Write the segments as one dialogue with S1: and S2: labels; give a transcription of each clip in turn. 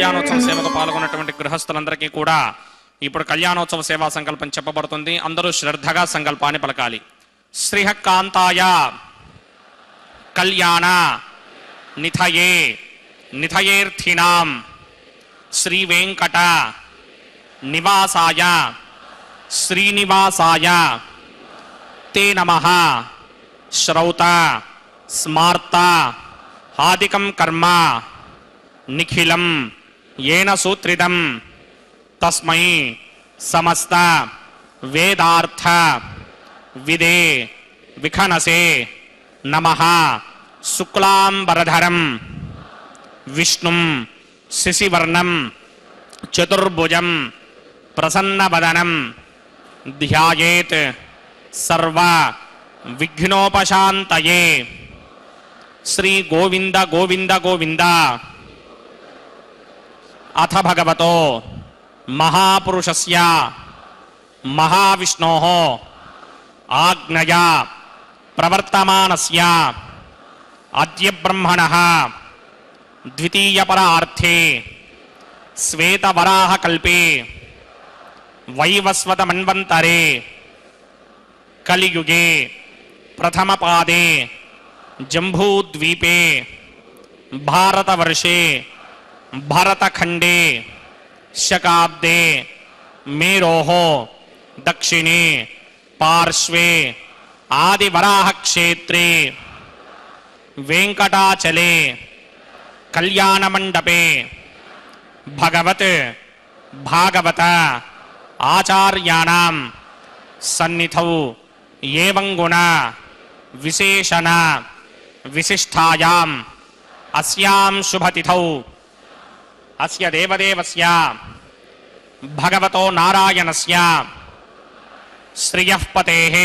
S1: కళ్యాణోత్సవ సేవలో పాల్గొన్నటువంటి గృహస్థులందరికీ కూడా ఇప్పుడు కళ్యాణోత్సవ సేవా సంకల్పం చెప్పబడుతుంది. అందరూ శ్రద్ధగా సంకల్పాన్ని పలకాలి. శ్రీః కాంతాయ కళ్యాణ నిథయే నిథయేర్థినాం శ్రీ వెంకట నివాసాయ శ్రీనివాసాయ తే నమః శ్రౌత స్మార్త ఆదికం కర్మ నిఖిలం ఏన సూత్రితం తస్మై సమస్త వేదార్థ విదే విఖనసే నమః శుక్లాంబరధరం విష్ణుం శశివర్ణం చతుర్భుజం ప్రసన్నవదనం ధ్యాయేత్ సర్వ విఘ్నోపశాంతయే. శ్రీ గోవింద గోవింద గోవింద. అథ భగవతో మహాపురుషస్య మహావిష్ణోః ఆజ్ఞయా ప్రవర్తమానస్య అద్య బ్రహ్మణః ద్వితీయపరార్థే శ్వేతవరాహకల్పే వైవస్వతమన్వంతరే కలియుగే ప్రథమపాదే జంబూద్వీపే భారతవర్షే భరతఖండే శకాబ్దే మేరోః దక్షిణే పార్శ్వే ఆదివరాహక్షేత్రే వెంకటాచలే కళ్యాణమండపే భగవత్ భాగవత ఆచార్యాణం సన్నిధౌ ఏవం గుణ విశేషణ విశిష్టాయాం అస్యాం శుభతిథౌ అస్య దేవదేవస్య భగవతో నారాయణస్య శ్రియః పతేః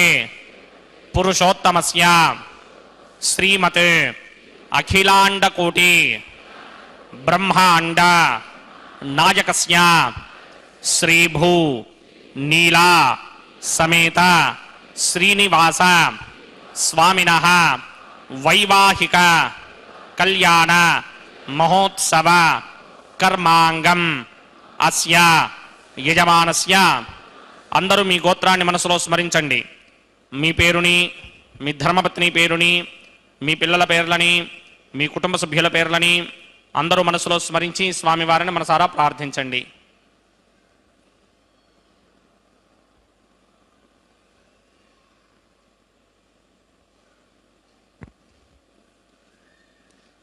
S1: పురుషోత్తమస్య శ్రీమత్ అఖిలాండకోటి బ్రహ్మాండ నాయకస్య శ్రీభూ నీలా సమేత శ్రీనివాస స్వామినః వైవాహిక కళ్యాణ మహోత్సవ కర్మాంగం అస్య యజమానస్య. అందరూ మీ గోత్రాన్ని మనసులో స్మరించండి. మీ పేరుని, మీ ధర్మపత్ని పేరుని, మీ పిల్లల పేర్లని, మీ కుటుంబ సభ్యుల పేర్లని అందరూ మనసులో స్మరించి స్వామివారిని మనసారా ప్రార్థించండి.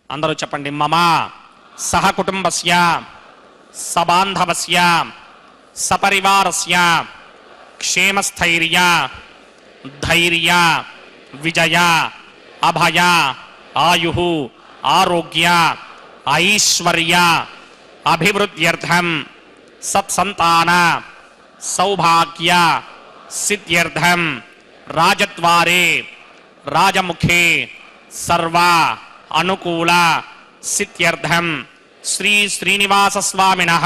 S1: అందరూ చెప్పండి. మమ సహ కుటుంబస్య సబాంధవస్య సపరివారస్య క్షేమస్థైర్య ధైర్య విజయ అభయ ఆయుః ఆరోగ్య ఐశ్వర్య అభివృద్ధ్యర్థం సత్సంతాన సౌభాగ్య సిద్ధ్యర్థం రాజద్వారే రాజముఖే సర్వ అనుకూల సిద్ధ్యర్థం శ్రీ శ్రీనివాస స్వామినః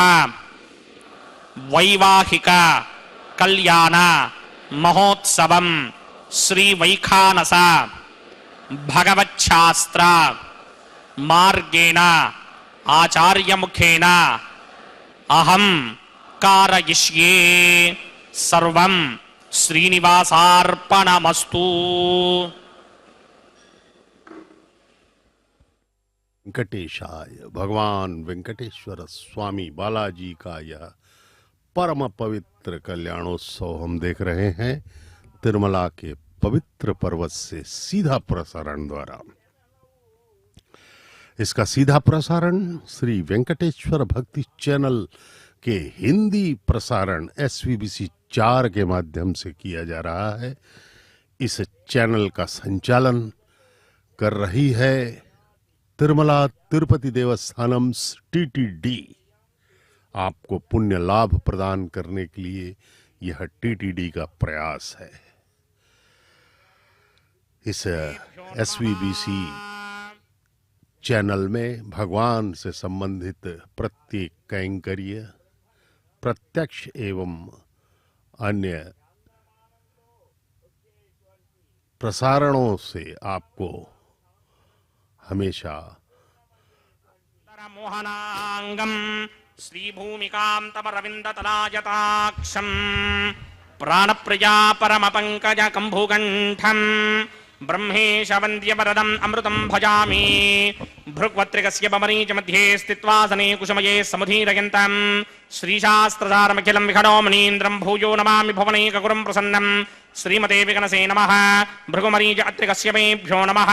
S1: వైవాహిక కళ్యాణ మహోత్సవం శ్రీ వైఖానస భగవచ్ఛాస్త్ర మార్గేణ ఆచార్యముఖేన అహం కారయిష్యే. సర్వం శ్రీనివాసార్పణమస్తు.
S2: वेंकटेशाय भगवान वेंकटेश्वर स्वामी बालाजी का यह परम पवित्र कल्याणोत्सव हम देख रहे हैं तिरुमला के पवित्र पर्वत से सीधा प्रसारण द्वारा। इसका सीधा प्रसारण श्री वेंकटेश्वर भक्ति चैनल के हिंदी प्रसारण SVBC 4 के माध्यम से किया जा रहा है। इस चैनल का संचालन कर रही है तिरुमला तिरुपति देवस्थानम TTD। आपको पुण्य लाभ प्रदान करने के लिए यह TTD का प्रयास है। इस SVBC चैनल में भगवान से संबंधित प्रत्येक कैंकर्य प्रत्यक्ष एवं अन्य प्रसारणों से आपको हमेशा
S1: మోహనాంగం శ్రీభూమికాం తమరవిందతలాయతాక్షం ప్రాణప్రజా పరమ పంకజ కంభుగంఠం బ్రహ్మేశ వంద్యవరదం అమృతం భజామి భృగ్వత్రికస్య బమరీచ మధ్యే స్థిత్వాసనే కుసుమయే సముధీరయంతం శ్రీశాస్త్రధారమఖిలం విఘటో మునీంద్రం భూయో నమామి భువనైకగురం ప్రసన్నం శ్రీమతే విగణసే నమః భృగుమరీచ అత్రికస్య మేభ్యో నమః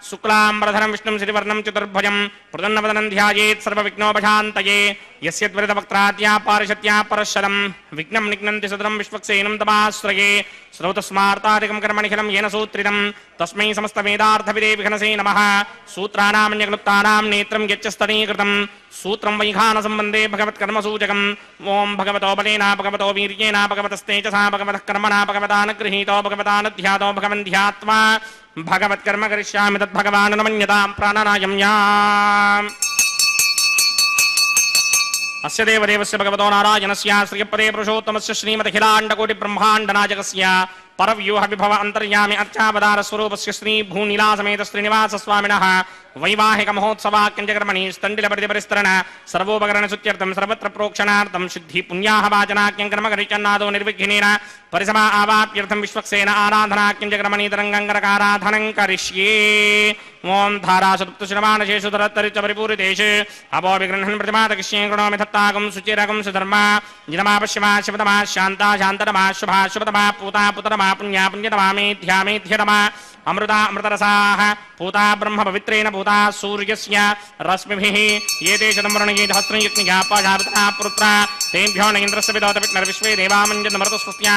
S1: శుక్లాంబరధరం విష్ణుం శ్రీవర్ణం చతుర్భుజం ప్రసన్నవదనం ధ్యాయేత్ సర్వవిఘ్నోపశాంతయే యస్య త్వరితవక్త్రాద్యా పారిషత్యా పరశరం విఘ్నం నిఘ్నంతి సదరం విశ్వక్సేనం తమాశ్రయే శ్రౌతస్మార్తాదికం కర్మణిఖిలం येन సూత్రితం తస్మై సమస్తవేదార్థవిదే విఘ్నసే నమః సూత్రాణామన్యక్లుప్తానాం నేత్రం యచ్చస్తనీకృతం సూత్రం వైఖాన సంబంధే భగవత్కర్మసూచకం ఓం భగవతో బలేన భగవతో వీర్యేణ భగవతస్తేజసా భగవతః కర్మణా భగవతాన గృహీతో భగవతాన ధ్యాతో భగవన్ ధ్యాత్వా భగవత్కర్మ కరిష్యామి తద్భగవాన్ నమన్యతాం ప్రాణనాయం యా అస్య దేవదేవస్య భగవతో నారాయణస్య శ్రీపదే పురుషోత్తమస్య శ్రీమదఖిలాండకోటి బ్రహ్మాండనాయకస్య పరవ్యూహ విభవ అంతర్యామి అర్చావతార స్వరూపస్య శ్రీ భూనిలాసమేత శ్రీనివాస స్వామినః వైవాహిక మహోత్సవాక్యంచకర్మణి స్తండిల పరిస్తరణ సర్వోపకరణ శుత్యర్థం సర్వత్ర ప్రోక్షణార్థం శుద్ధి పుణ్యాహ వాచనాఖ్యం కర్మ కరిచన్నాదో నిర్విఘ్నేన పరిసమా ఆవాప్యర్థం విశ్వక్సేన ఆరాధనాఖ్యంచకర్మణి తరంగంగరకారాధనం కరిష్యే ఓం ధారాసుప్తశిరమానశేషు ధరత్తరిచ పరిపూరితేషు అపో విగృహన్ ప్రతిమాతకిష్యే గృణోమి దత్తాకం శుచిరకం సుధర్మా జినమా పశ్యమా శివతమా శాంతా శాంతరమా శుభా శుభతమా పూతా పుతరమా పుణ్యా పుణ్యతమా మేధ్యా మేధ్యతమా అమృతా అమృతరసాః పూతా బ్రహ్మ పవిత్రేణ పూతా సూర్యస్య రశ్మిభిః ఏతే శతం వరుణే సహస్రయజ్ఞా పాశావృతా పుత్ర తేభ్యో న ఇంద్రస్య విదోత విష్ణుర్విశ్వే దేవామంజనమృతస్వస్య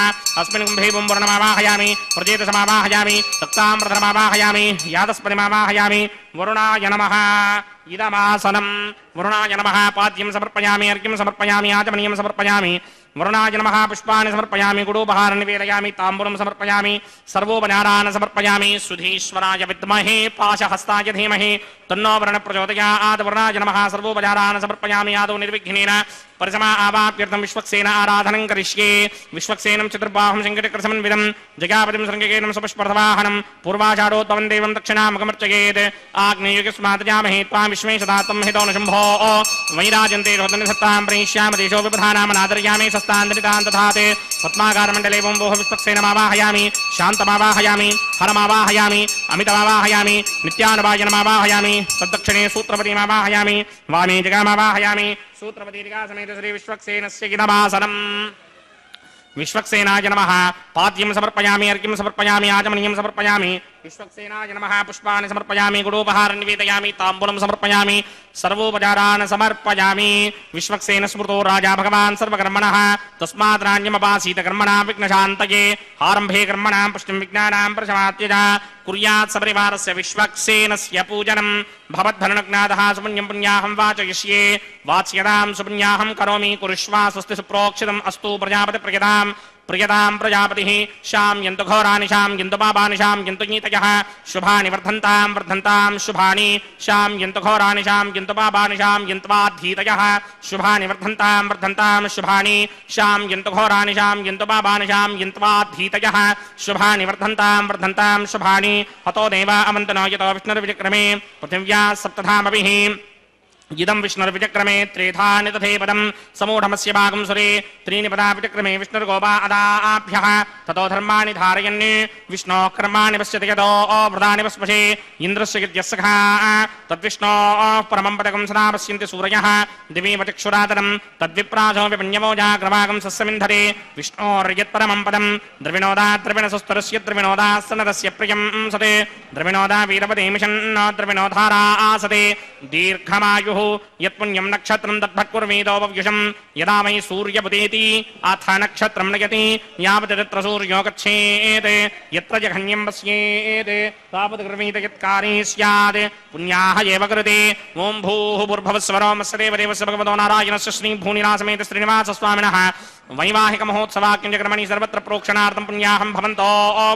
S1: అస్మిన్ కుంభే వర్ణమావాహయామి ప్రజేతసమావాహయామి సప్తామృతమావాహయామి యాదస్పతిమావాహయామి వరుణాయ నమః ఇదమాసనం వరుణాయ నమః పాద్యం సమర్పయామి అర్ఘ్యం సమర్పయామి ఆచమనీయం సమర్పయామి వరుణాయ నమః పుష్పాన్ని సమర్పయామి గుడోపహారం నివేదయామి తాంబూలం సమర్పయామి సర్వోపచారాన్ సమర్పయామి సుధీశ్వరాయ విద్మహే పాశహస్తాయ ధీమహి తన్నో వరుణ ప్రచోదయాత్ వరుణాయ నమః సర్వోపచారాన్ సమర్పయామి ఆదౌ నిర్విఘ్నేన పరిసమా ఆవాప్యర్థం విశ్వక్సేన ఆరాధనం కరిష్యే విశ్వక్సేనం చతుర్బాహుం శంకటకృసమన్వితం జగాపతిం శృంగకేనం సుపుష్పర్ధవాహనం పూర్వాచారోద్భవం దేవం దక్షిణాముఖమర్చయేత్ ఆగ్నేయుగస్మాతజామహే త్వాం విశ్వేశదాత్తం హితో న శంభో వైరాజంతే రోదనిసత్తాం ప్రేష్యామ దేశో విప్రధానామనాదర్యామి సస్తాంతరితాన్ తథాతే పద్మాకారమండలే ఓం భోః విశ్వక్సేనమావాహయామి శాంతమావాహయామి హరమావాహయామి అమితమావాహయామి నిత్యానుభాయనమావాహయామి తద్దక్షిణే సూత్రపతిమావాహయామి వామే జగామావాహయామి సూత్రపతిగా సమేత శ్రీ విశ్వక్సేనస్య గిదమాసనం విశ్వక్సేనాయ నమః పాద్యం సమర్పయామి అర్ఘ్యం సమర్పయామి ఆచమనీయం సమర్పయామి విశ్వక్సేనాయ నమః పుష్పాన్ని సమర్పయామి గుడోపహారం నివేదయామి తాంబూలం సమర్పయామి సర్వోపచారాన్ సమర్పయామి విశ్వక్సేన స్మృతో రాజా భగవాన్ సర్వకర్మణః తస్మాత్ నాణ్యమపాసీత కర్మణా విఘ్నశాంతయే ఆరంభే కర్మణాం పుష్టిం విజ్ఞానాం ప్రశమాత్యజ కుర్యాత్ సపరివారస్య విశ్వక్సేనస్య పూజనం భవద్ధనుజ్ఞాతః సుపుణ్యం పుణ్యాహం వాచయిష్యే వాచ్యతాం సుపుణ్యాహం కరోమి కురుష్వా స్వస్తి సుప్రోక్షితం అస్తు ప్రజాపతి ప్రియతాం ప్రియతాం ప్రజాపతిః శామ్యంతు ఘోరాని శామ్యంతు పాపాని శామ్యంతు నీతయః శుభాని వర్ధంతాం వర్ధంతాం శుభాని శామ్యంతు ఘోరాని శామ్యంతు పాపాని శామ్యంత్వాధీతయః శుభాని వర్ధంతాం వర్ధంతాం శుభాని శామ్యంతు ఘోరాని శామ్యంతు పాపాని శామ్యంత్వాధీతయః శుభాని వర్ధంతాం వర్ధంతాం శుభాని హతో దేవా అమంతనో యతో విష్ణుర్విచక్రమే పృథివ్యా సప్తధామభిః ఇదం విష్ణుర్విచక్రమే త్రేధాని తథేపదం సమూఢమస్య భాగం సురే త్రీని పదా విచక్రమే విష్ణుర్గోపా అదాభ్యః తతో ధర్మాణి ధారయన్ విష్ణో కర్మాణి పశ్యతి యతో వృదాని పస్పశే ఇంద్రస్య యస్సఖా తద్విష్ణో పరమం పదకం సదా పశ్యంతి సూరయః దివీవ చక్షురాతనం తద్విప్రాసో విపణ్యమో జాగ్రవాగం సస్యమింధరే విష్ణోర్యత్పరమం పదం ద్రవిణోదా ద్రవిణసుస్తరస్య ద్రవిణోదాసనదస్య ప్రియం సతే ద్రవిణోదా వీరపదే మిషన్నో ద్రవిణోధారా ఆసతే దీర్ఘమాయు యత్పుణ్యం నక్షత్రం తద్భక్కుర్వేదోపవ్యుషం యదా వై సూర్యపుదేతి అథ నక్షత్రం నయతి యావత్ తత్ర సూర్యో గచ్ఛేత్ యత్ర జఘన్యం పశ్యేత్ తావత్ గృహీత యత్కారీ స్యాత్ పుణ్యాః ఏవ కృతే ఓం భూః భుర్భువస్వరో మత్స్య దేవదేవస్య భగవతో నారాయణస్య శ్రీ భూనిలాసమేత శ్రీనివాస స్వామినః వైవాహిక మహోత్సవాక్యంచక్రమణి సర్వత్ర ప్రోక్షణార్థం పుణ్యాహం భవంతో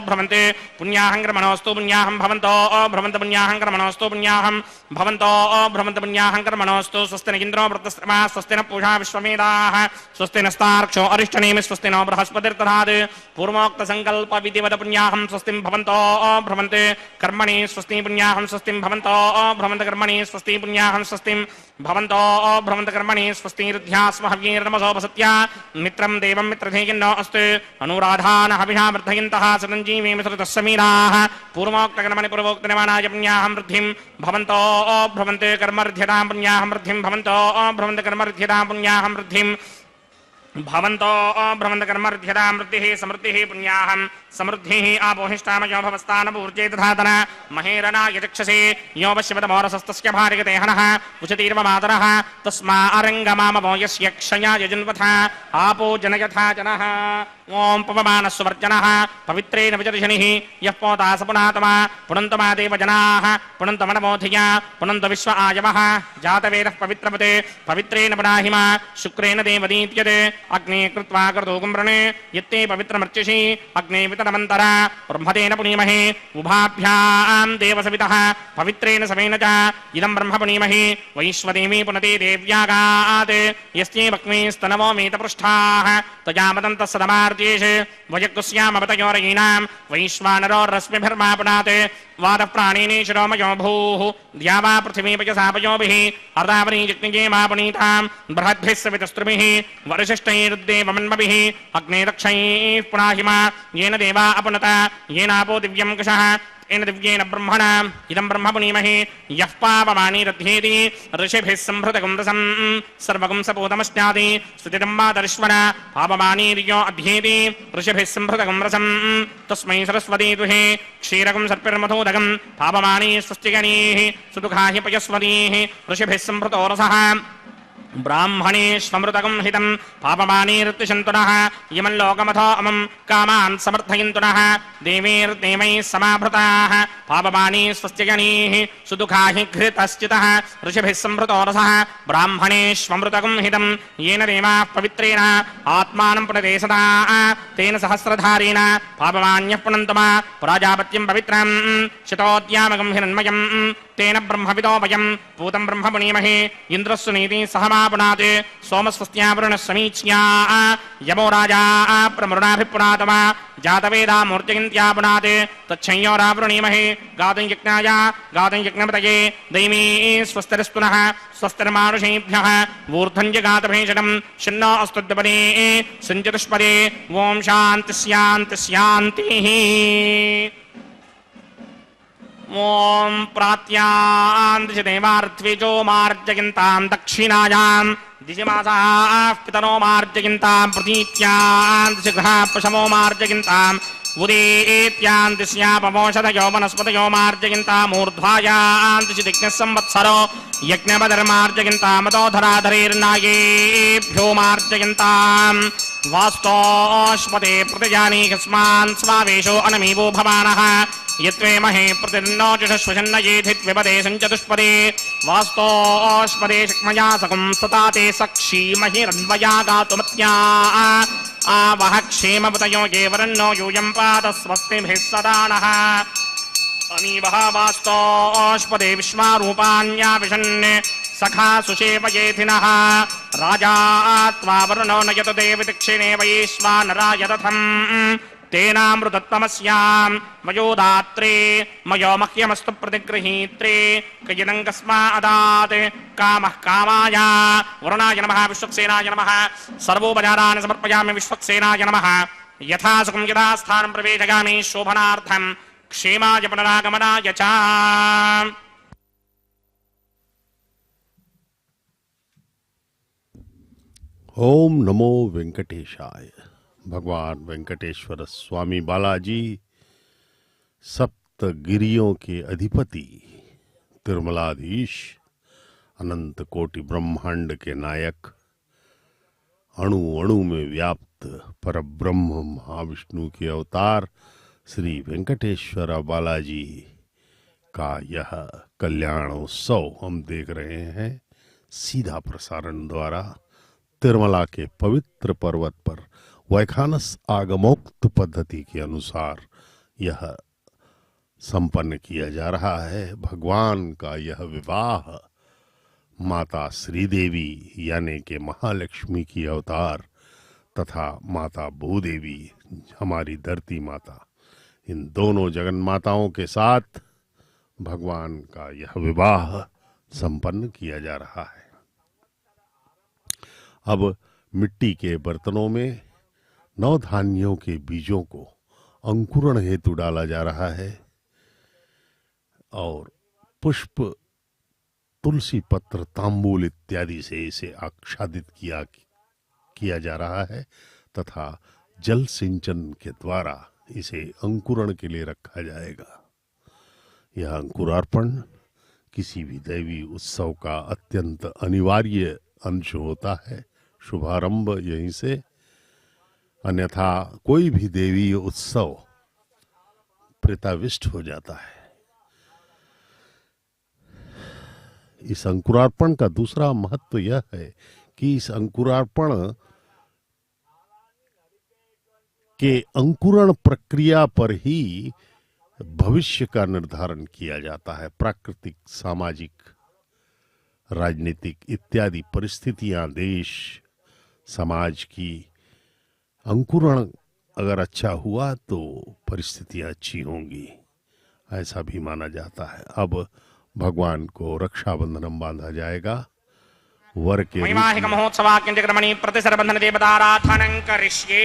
S1: భ్రమంతే పుణ్యాహం క్రమణోస్తు పుణ్యాహం భవంతో భ్రమంత పుణ్యాహం క్రమణోస్తు పుణ్యాహం భవంతో భ్రమంత పుణ్యాహం कर्मणोऽस्तु स्वस्ति न इन्द्रो वृद्धश्रवा स्वस्ति न पूषा विश्ववेदाः स्वस्ति नस्तार्क्ष्यो अरिष्टनेमि स्वस्ति नो बृहस्पतिर्दधात् पूर्वोक्तसङ्कल्प विधिवद पुण्याहं स्वस्तिं भवन्तो भ्रमन्ते कर्मणि स्वस्ति पुण्याहं स्वस्तिं भवन्तो भ्रमन्त कर्मणि स्वस्ति पुण्याहं स्वस्तिं भवन्तो भ्रमन्त कर्मणि स्वस्ति रुद्ध्यास्म हव्यैर्नमसोपसत्या मित्रं देवं मित्रधेयन्नो अस्तु अनुराधान हविषा वर्धयन्तः सदञ्जीवेमि सृतस्समीराः पूर्वोक्तकर्मणि पूर्वोक्तनिर्माणाय पुण्याहं वृद्धिं भवन्तो भ्रमन्ते कर्मर्ध्यतां पुण्याहं वृद्धिं भवन्तो भ्रमन्त कर्मर्ध्यतां पुण्याहं वृद्धिं भवन्तो भ्रमन्त कर्मर्ध्यतां वृद्धिः समृद्धिः पुण्याहं समृद्धिः आपोहिष्टामयो भवस्तानपूर्जे दधातन महेरणाय चक्षसे यो पश्यवतमोरसस्तस्य भार्यते हनः उचतीर्वमातरः तस्मा अरङ्गमामवो यस्य क्षयाय जन्वथा आपो जनयथा जनः ॐ पवमानस्वर्जनः पवित्रेण विचर्षणिः यः पोतास पुनातमा पुनन्तमा देवजनाः पुनन्तमनमोधिया पुनन्त विश्व आयवः जातवेदः पवित्रवते पवित्रेण पुनाहिमा शुक्रेण देवदीत्यते अग्ने कृत्वा कर्तुकं व्रणे यत्ते पवित्रमर्चिषि अग्ने वितरमन्तरा ब्रह्मतेन पुनीमहे उभाभ्यां देवसवितः पवित्रेण समेन च इदं ब्रह्म पुनीमहे वैश्वदेवी पुनते देव्यागात् यस्ये भक्मेस्तनवो मेतपृष्ठाः तजामदन्तः सदमार्त्येष वयकुस्यामवतयोरयीणां वैश्वानरो रश्मिभिर्मा पुनात् वादप्राणिने शिरोमयो भूः द्यावा पृथिवीपयसापयोभिः अर्धावनी यज्ञे मा पुनीतां बृहद्भिः सवितस्त्रुभिः वरिशिष्टैरुद्देवमन्मभिः अग्ने दक्षैः पुनाहिमा येन देवा अपनता येनापो दिव्यं कषः येन दिव्येन ब्रह्मणा इदं ब्रह्म पुनीमहे यः पावमानी रथ्येति ऋषिभिः संभृतकं रसं सर्वगं सपूतमस्यादि स्तुतितं मातरिश्वन पावमानीर्यो अध्येति ऋषिभिः संभृतकं रसं तस्मै सरस्वती दुहे क्षीरकं सर्पिर्मधोदकं पावमानी स्वस्तिगणीः सुदुःखाहि पयस्वतीः ऋषिभिः संभृतो रसः ब्राह्मणेष्वमृतकं हितं पापमानीर्तिशन्तुनः इमं लोकमथो अमं कामान् समर्थयन्तुनः देवैर्देवैः समाभृताः पापमानी स्वस्त्यगणीः सुदुःखाहि घृतश्चितः ऋषिभिः संभृतो रसः ब्राह्मणेष्वमृतकं हितं येन देवाः पवित्रेण आत्मानं पुनते सदा तेन सहस्रधारेण पापमान्यः पुनन्तमा प्राजापत्यं पवित्रं शतोद्यामकं हिरण्मयं तेन ब्रह्मविदो वयं पूतं ब्रह्म पुनीमहे इन्द्रस्सु नीति सहमापुनात् सोमस्वस्त्यावरुणः समीच्या यमो राजा प्रमृणाभिपुनातमा जातवेदा मूर्तिगिन्त्यापुनात् तच्छंयोरावृणीमहे गातुं यज्ञपतये दैवी स्वस्तिरस्तुनः स्वस्तिर्मानुषेभ्यः ऊर्ध्वञ्जगातभेषणं शन्नो अस्तुद्वपदे सञ्चतुष्पदे ॐ शान्तिः ॐ प्रात्यान्दिशदेवार्त्विजो मार्जयन्तां दक्षिणायां दिशमासाः पितरो मार्जयन्तां प्रतीत्यान्दिशगृहा पशवो मार्जयन्ताम् उदेत्यान्दिश्यापमोषधयो वनस्पतयो मार्जयन्तामूर्ध्वायान्दिशि दिग्नः संवत्सरो यज्ञपदर्मार्जयन्तामतोधराधरेर्नायेभ्यो मार्जयन्ताम् वास्तोष्पते प्रतिजानी कस्मान् स्वावेशो अनमीवो भवानः यत्वे महे प्रतिर्नोजुषश्वशन्न येधित्विपदे सञ्चतुष्पदे वास्तोष्पदे शक्मया सकं सताते सक्षी महिरन्वया गातुमत्या आवह क्षेमपतयो ये वरन्नो यूयं पात स्वस्तिभिः सदा नः अमीवः वास्तोष्पदे विश्वारूपाण्या विशन् सखा सुषेवयेथिनः राजा त्वा वरुणो नयतु देवदक्षिणे वैश्वानराय रथम् तेनामृतत्वमस्यां वयोदात्रे मयो मह्यमस्तु प्रतिगृहीत्रे कयिदं कस्मादात् कामः कामाय वरुणाय नमः विश्वक्सेनाय नमः सर्वोपचारान् समर्पयामि विश्वक्सेनाय नमः यथा सुखं यथा स्थानं प्रवेशयामि शोभनार्थं क्षेमाय पुनरागमनाय च
S2: ओम नमो वेंकटेशाय। भगवान वेंकटेश्वर स्वामी बालाजी सप्तगिरियों के अधिपति, तिरुमलाधीश, अनंत कोटि ब्रह्मांड के नायक, अणु अणु में व्याप्त परब्रह्म महाविष्णु के अवतार श्री वेंकटेश्वर बालाजी का यह कल्याणोत्सव हम देख रहे हैं सीधा प्रसारण द्वारा तिरुमला के पवित्र पर्वत पर वैखानस आगमोक्त पद्धति के अनुसार यह संपन्न किया जा रहा है। भगवान का यह विवाह माता श्रीदेवी यानी कि महालक्ष्मी की अवतार तथा माता भूदेवी हमारी धरती माता, इन दोनों जगन माताओं के साथ भगवान का यह विवाह संपन्न किया जा रहा है। अब मिट्टी के बर्तनों में नवधान्यों के बीजों को अंकुरण हेतु डाला जा रहा है और पुष्प, तुलसी पत्र, तांबूल इत्यादि से इसे आच्छादित किया जा रहा है तथा जल सिंचन के द्वारा इसे अंकुरण के लिए रखा जाएगा। यह अंकुरार्पण किसी भी दैवी उत्सव का अत्यंत अनिवार्य अंश होता है, शुभारंभ यहीं से, अन्यथा कोई भी देवी उत्सव प्रेताविष्ट हो जाता है। इस अंकुरार्पण का दूसरा महत्व यह है कि इस अंकुरार्पण के अंकुरण प्रक्रिया पर ही भविष्य का निर्धारण किया जाता है। प्राकृतिक, सामाजिक, राजनीतिक इत्यादि परिस्थितियां देश समाज की अंकुरण अगर अच्छा हुआ तो परिस्थितियां अच्छी होंगी, ऐसा भी माना जाता है। अब भगवान को रक्षाबंधनम बांधा जाएगा। वर के
S1: महिमाहिक महोत्सवाक्यंतिक्रमणि प्रतिसरबंधन देवताराधनं करिष्ये।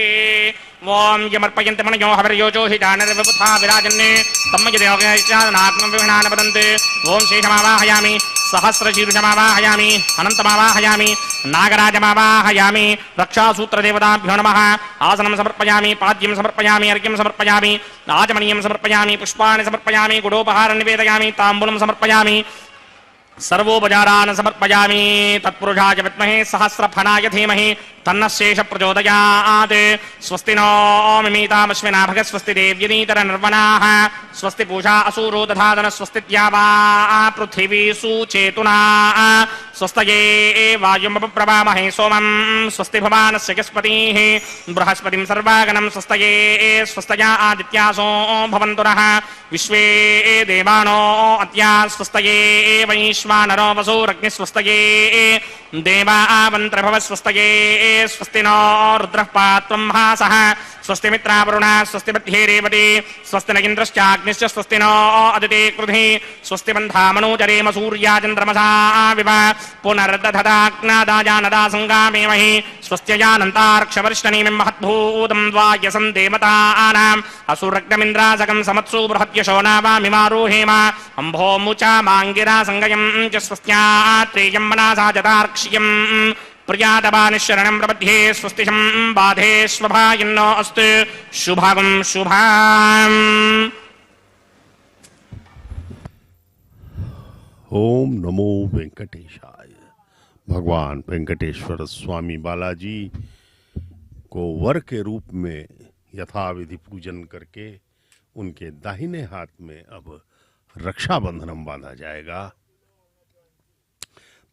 S1: ओम यमर्पयन्ति मनयो हविर्योजो हि दानर्विबुधा विराजन्ने तम यदेवगैश्चादनात्मं विघ्नान् वदन्ति। ओम शेषमावाहयामि, सहस्रशीर्षमावाहयामि, अनन्तमावाहयामि, नागराजमावाहयामि। रक्षासूत्रदेवताभ्यो नमः। आसनं समर्पयामि, पाद्यं समर्पयामि, अर्घ्यं समर्पयामि, आचमनीयं समर्पयामि, पुष्पाणि समर्पयामि, गुडोपहारं निवेदयामि, ताम्बूलं समर्पयामि, सर्वोपचारान् समर्पयामि। तत्पुरुषाय विद्महे सहस्रफणाय धीमहि तन्नः शेष प्रचोदयात्। स्वस्ति नो मिमीतामश्विना भगः, स्वस्ति देव्यनीतर निर्वणाः, स्वस्ति पूषा असूरो दधातन, स्वस्ति द्यावा पृथिवी सुचेतुना, स्वस्तये वायुमप्रभामहे सोमं, स्वस्ति भवानस्य यस्पतिः बृहस्पतिं सर्वागणं, स्वस्तये स्वस्तया आदित्यासो भवन्तु नः, विश्वे देवानो अद्या, स्वस्तये वैश्वानरो वसुरग्निः, स्वस्तये देवावन्त्रभव, स्वस्तये स्वस्ति नो रुद्रः पात्वं महासः, स्वस्ति मित्रावरुणा, स्वस्ति मध्ये रेवती, स्वस्ति न इन्द्रश्चाग्निश्च, स्वस्ति नो अदिते कृधि, स्वस्ति बन्धामनोजरेम सूर्या चन्द्रमसा विव, पुनर्दधताग्नादाजानदा संगामेमहि, स्वस्त्यजानन्तार्क्षवर्ष्टनीमिं महद्भूतं द्वायसं देवतानाम्, असुरग्नमिन्द्रासकं समत्सु बृहद्यशो नावामिमारोहेम, अम्भो मुचा माङ्गिरा संगयं च स्वस्त्यात्रेयं मनसा जतार्क्ष्यम्, प्रियादवानिशरणं प्रपद्ये, स्वस्तिशं बाधे स्वभायन्नो अस्तु शुभं शुभाम्।
S2: ओम नमो वेंकटेशाय। भगवान वेंकटेश्वर स्वामी बालाजी को वर के रूप में यथाविधि पूजन करके उनके दाहिने हाथ में अब रक्षाबंधनम बांधा जाएगा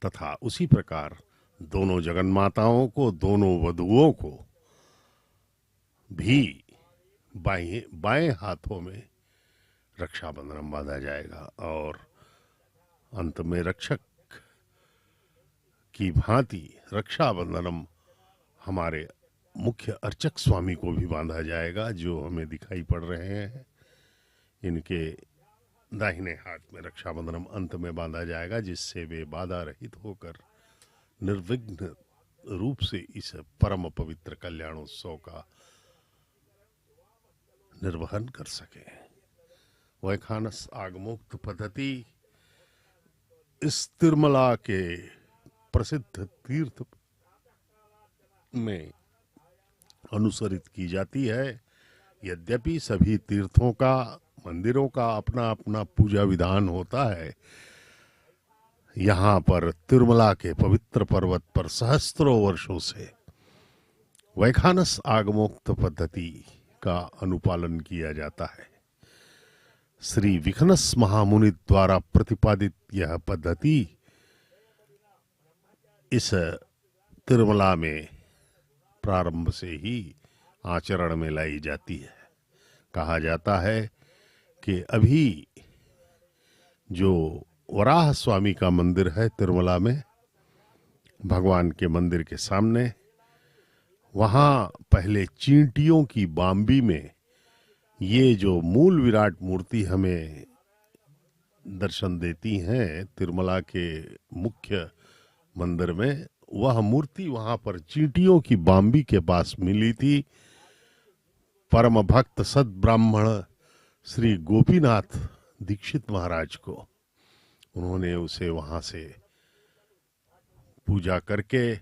S2: तथा उसी प्रकार दोनों जगन्माताओं को, दोनों वधुओं को भी बाएं हाथों में रक्षाबंधनम बांधा जाएगा और अंत में रक्षक की भांति रक्षाबंधनम हमारे मुख्य अर्चक स्वामी को भी बांधा जाएगा, जो हमें दिखाई पड़ रहे हैं। इनके दाहिने हाथ में रक्षाबंधनम अंत में बांधा जाएगा, जिससे वे बाधा रहित होकर निर्विघ्न रूप से इस परम पवित्र कल्याणोत्सव का निर्वहन कर सके। वैखानस आगमोक्त पद्धति इस तिरुमला के प्रसिद्ध तीर्थ में अनुसरित की जाती है। यद्यपि सभी तीर्थों का, मंदिरों का अपना अपना पूजा विधान होता है, यहाँ पर तिरुमला के पवित्र पर्वत पर सहस्त्रों वर्षों से वैखानस आगमोक्त पद्धति का अनुपालन किया जाता है। श्री विखनस महामुनि द्वारा प्रतिपादित यह पद्धति इस तिरुमला में प्रारंभ से ही आचरण में लाई जाती है। कहा जाता है कि अभी जो वराह स्वामी का मंदिर है तिरुमला में, भगवान के मंदिर के सामने, वहां पहले चींटियों की बाम्बी में ये जो मूल विराट मूर्ति हमें दर्शन देती हैं तिरुमला के मुख्य मंदिर में, वह मूर्ति वहां पर चींटियों की बाम्बी के पास मिली थी। परम भक्त सद ब्राह्मण श्री गोपीनाथ दीक्षित महाराज को, उन्होंने उसे वहां से पूजा करके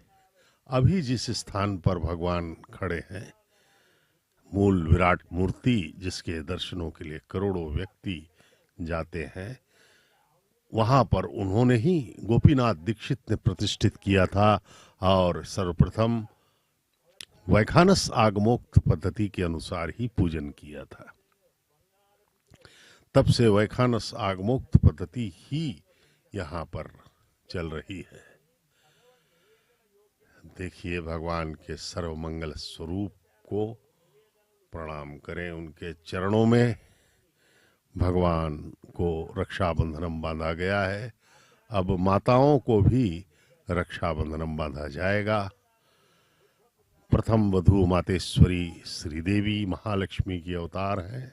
S2: अभी जिस स्थान पर भगवान खड़े हैं, मूल विराट मूर्ति जिसके दर्शनों के लिए करोड़ों व्यक्ति जाते हैं, वहां पर उन्होंने ही गोपीनाथ दीक्षित ने प्रतिष्ठित किया था और सर्वप्रथम वैखानस आगमोक्त पद्धति के अनुसार ही पूजन किया था। तब से वैखानस आगमोक्त पद्धति ही यहां पर चल रही है। देखिए, भगवान के सर्वमंगल स्वरूप को प्रणाम करें। उनके चरणों में भगवान को रक्षाबंधनम बांधा गया है। अब माताओं को भी रक्षाबंधनम बांधा जाएगा। प्रथम वधू मातेश्वरी श्रीदेवी महालक्ष्मी की अवतार हैं।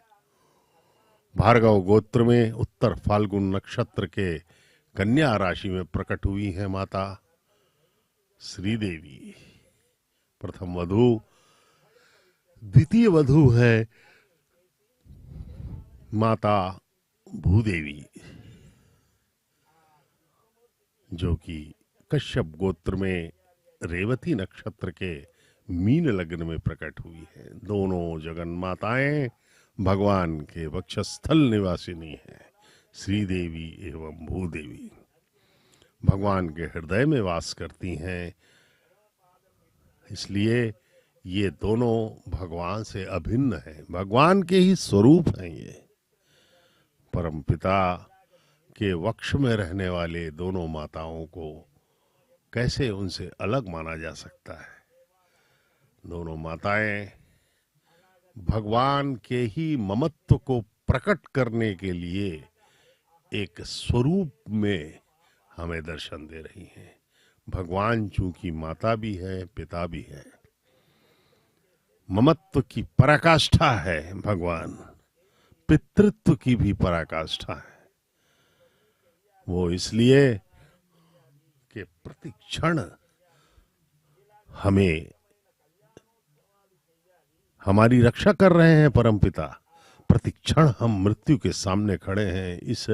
S2: भार्गव गोत्र में उत्तर फाल्गुन नक्षत्र के कन्या राशि में प्रकट हुई है माता श्रीदेवी, प्रथम वधू। द्वितीय वधू है माता भूदेवी, जो कि कश्यप गोत्र में रेवती नक्षत्र के मीन लग्न में प्रकट हुई है। दोनों जगन माताएं भगवान के वक्षस्थल निवासिनी हैं, श्रीदेवी एवं भूदेवी। भगवान के हृदय में वास करती हैं, इसलिए ये दोनों भगवान से अभिन्न हैं, भगवान के ही स्वरूप हैं। ये परमपिता के वक्ष में रहने वाले दोनों माताओं को कैसे उनसे अलग माना जा सकता है। दोनों माताएं भगवान के ही ममत्व को प्रकट करने के लिए एक स्वरूप में हमें दर्शन दे रही हैं। भगवान चूंकि माता भी है, पिता भी है, ममत्व की पराकाष्ठा है भगवान, पितृत्व की भी पराकाष्ठा है। वो इसलिए कि प्रतिक्षण हमें हमारी रक्षा कर रहे हैं परमपिता। प्रतिक्षण हम मृत्यु के सामने खड़े हैं। इस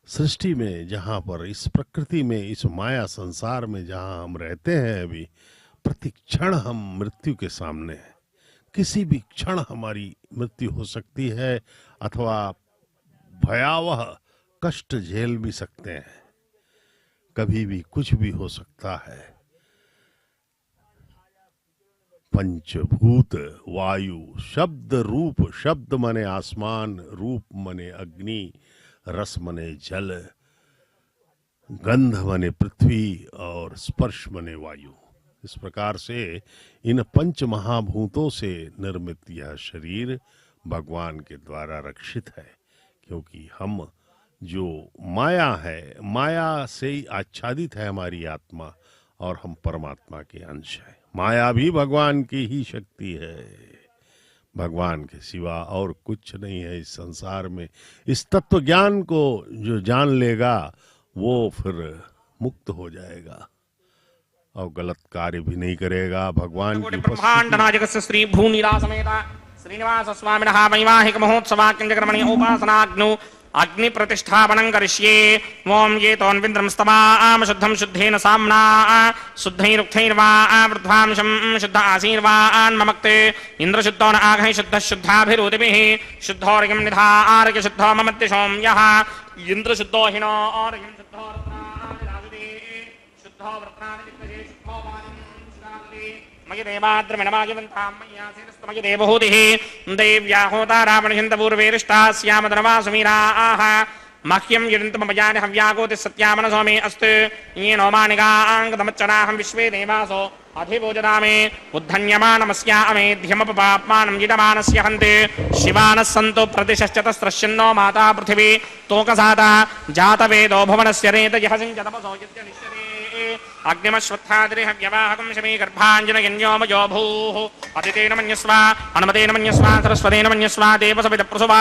S2: सृष्टि में, जहां पर, इस प्रकृति में, इस माया संसार में जहां हम रहते हैं, अभी प्रतिक्षण हम मृत्यु के सामने हैं। किसी भी क्षण हमारी मृत्यु हो सकती है अथवा भयावह कष्ट झेल भी सकते हैं। कभी भी कुछ भी हो सकता है। पंचभूत वायु, शब्द रूप, शब्द मने आसमान, रूप मने अग्नि, रस मने जल, गंध मने पृथ्वी और स्पर्श मने वायु। इस प्रकार से इन पंच महाभूतों से निर्मित यह शरीर भगवान के द्वारा रक्षित है, क्योंकि हम जो माया है, माया से ही आच्छादित है हमारी आत्मा, और हम परमात्मा के अंश हैं। माया भी भगवान की ही शक्ति है, भगवान के सिवा और कुछ नहीं है इस संसार में। इस तत्व ज्ञान को जो जान लेगा वो फिर मुक्त हो जाएगा और गलत कार्य भी नहीं करेगा। भगवान की
S1: ब्रह्मांड नायकस्य श्री भूनीला समेत श्रीनिवास स्वामिनः वैवाहिक महोत्सवाक्यंजक्रमणि उपासनाग्नु अग्नि प्रतिष्ठापनं करिष्ये। ओम ये तोन्विन्द्रं स्तवाम शुद्धं शुद्धेन साम्ना शुद्धैरुक्थैर्वा वृद्धांशं शुद्ध आसीर्वान् ममक्ते इंद्रशुद्धो न आघै शुद्ध शुद्धाभिरुतिभिः शुद्धोर्यं निधार्य शुद्धो ममत्ति सोम्यः इंद्रशुद्धो हिनो और्यं शुद्धो रत्नाभिराजते शुद्धो वृत्रादिविद्महे शुद्धो वायुं सुरादते मयि देवाद्रमिणमागिवन्तां मय्यासेनस्तमयि देवहूतिः देव्या होतारापणिषन्तपूर्वेरिष्टास्यामधनवा सुमीराः मह्यं यजन्तमपजानि हव्याकोति सत्यामनसो मे अस्तु येनो मानिकाङ्गदमच्चनाहं विश्वे देवासो अधिभोजनामे उद्धन्यमानमस्यामेध्यमपपाप्मानं यजमानस्य हन्ते शिवानः सन्तु प्रतिशश्चतस्रश्चिन्नो माता पृथिवी तोकसाता जातवेदो भुवनस्य रेतयः सिञ्चतपसो यज्ञनिश्यते अग्निमश्वत्थादिरिहव्यवाहकं शमी गर्भाञ्जनयन्योमयो भूः अदितेन मन्यस्व हनुमतेन मन्यस्व सरस्वतेन मन्यस्व देवसवितप्रसुवा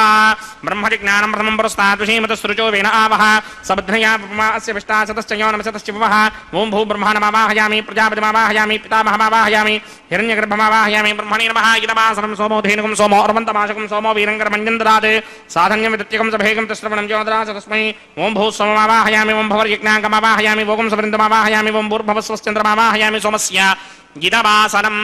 S1: ब्रह्मजिज्ञानं ब्रह्मं पुरस्ताद्विषीमतसृजो वेन आवह सबध्नया उपमा अस्य विष्टाशतश्च योनमशतश्च वः ॐ भूब्रह्माणमावाहयामि प्रजापतिमावाहयामि पितामहमावाहयामि हिरण्यगर्भमावाहयामि ब्रह्मणे नमः इदमासनं सोमो धेनुकं सोमो अर्वन्तमाशकं सोमो वीरङ्करमञ्जन्दरात् साधन्यं विदत्यकं सभेगं तश्रवणं ज्योतिरास तस्मै ॐ भूस्वममावाहयामि ॐ भवर्यज्ञाङ्कमावाहयामि भोगं सवृन्दमावाहयामि ॐ भूर्भवस्वश्चन्द्रमावाहयामि सोमस्य इदमासनम्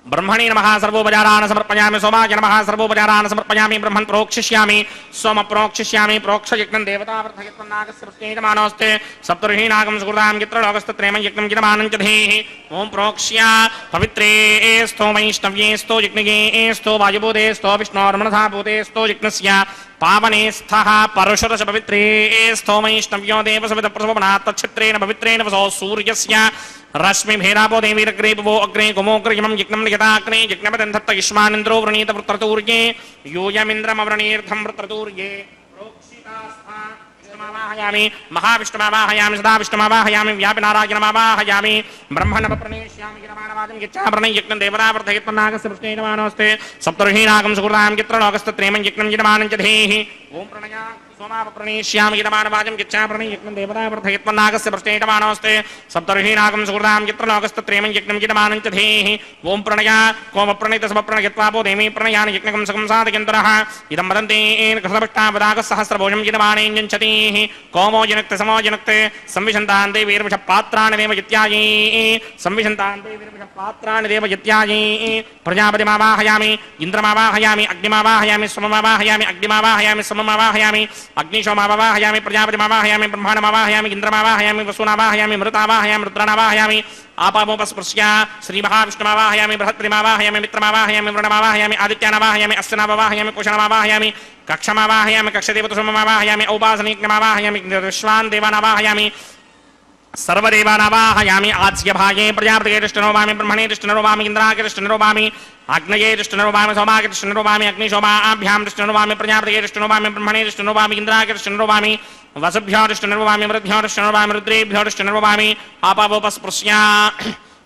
S1: ब्रह्मणे नमः सर्वोपचारान् समर्पयामि सोमाय नमः सर्वोपचारान् समर्पयामि ब्रह्मन् प्रोक्षिष्यामि सोम प्रोक्षिष्यामि प्रोक्षयज्ञं देवतावर्धयत्वन्नागस्य सप्तर्षीनागं सुकृतां यत्रलोकस्तत्रयं यज्ञं यजमानं च धेः ॐ प्रोक्ष्य पवित्रे स्तो वैष्णव्ये स्तो यज्ञे स्तो वायुभूते स्तो विष्णोर्मनसा भूते स्तो यज्ञस्य पावने स्थः परुषरस पवित्रे स्तो वैष्णव्यो देवसवितप्रसवनात् तच्छित्रेण पवित्रेण वसो सूर्यस्य रश्मि भेदापो देवीरग्रे वो अग्रे गोमोग्रयमं यज्ञं नियताग्ने यज्ञपदन्धत्त युष्मानिन्द्रो वृणीत वृत्रतूर्ये यूयमिन्द्रमवृणीर्धं वृत्रतूर्ये प्रोक्षितास्था विष्णुमावाहयामि महाविष्णुमावाहयामि सदा विष्णुमावाहयामि व्यापिनारायणमावाहयामि ब्रह्मणप्रणेष्यामि गिरमाणवादं यच्चाभरणं यज्ञं देवतावर्धयत्वन्नागस्य पृष्ठेनमानोऽस्ते सप्तर्षीनागं सुकृतां यत्रलोकस्तत्रयं यज्ञं यजमानं च धेः ॐ प्रणया सोमाप्रणेष्यामि यजमानवाजं यच्चाभरणं यज्ञं देवतावर्धयत्वन्नागस्य पृष्ठेनमानोऽस्ते सप्तर्षीनागं सुकृतां यत्रलोकस्तत्रयं यज्ञं यजमानं च धेः ॐ प्रणया कोमप्रणितसमप्रणयत्वापो देवी प्रणयानि यज्ञकं सकं साधयन्तरः इदं वदन्ति कृतभक्तावदागसहस्रभोजं यजमानेञ्जन्चतीः कोमो जनक्ते समो जनक्ते संविशन्तान् देवीर्विषपात्राणि देव यत्याये संविशन्तान् देवीर्विषपात्राणि देव यत्याये प्रजापतिमावाहयामि इन्द्रमावाहयामि अग्निमावाहयामि सोममावाहयामि अग्निमावाहयामि सोममावाहयामि अग्निशोमावाहयामि प्रजापतिमावाहयामि ब्रह्माणमावाहयामि इन्द्रमावाहयामि वसुनावाहयामि मृतावाहयामि रुद्राणावाहयामि आपावोपस्पृश्य श्रीमहाविष्णुमावाहयामि बृहत्प्रिमावाहयामि मित्रमावाहयामि वृणमावाहयामि आदित्यानावाहयामि अश्विनावाहयामि कुशलमावाहयामि कक्षमावाहयामि कक्षदेवतसोममावाहयामि औपासनीज्ञमावाहयामि विश्वान् देवानावाहयामि सर्वदेवानावाहयामि आज्यभागे प्रजापतये दृष्टनोवामि ब्रह्मणे दृष्टनोवामि इन्द्रागे दृष्टनोवामि अग्नये दृष्टनोवामि सोमागे दृष्टनोवामि अग्निशोमाभ्यां दृष्टनोवामि प्रजापतये दृष्टनोवामि ब्रह्मणे दृष्टनोवामि इन्द्रागे दृष्टनोवामि वसुभ्यो दृष्टनोवामि मृद्भ्यो दृष्टनोवामि रुद्रेभ्यो दृष्टनोवामि आपावोपस्पृश्य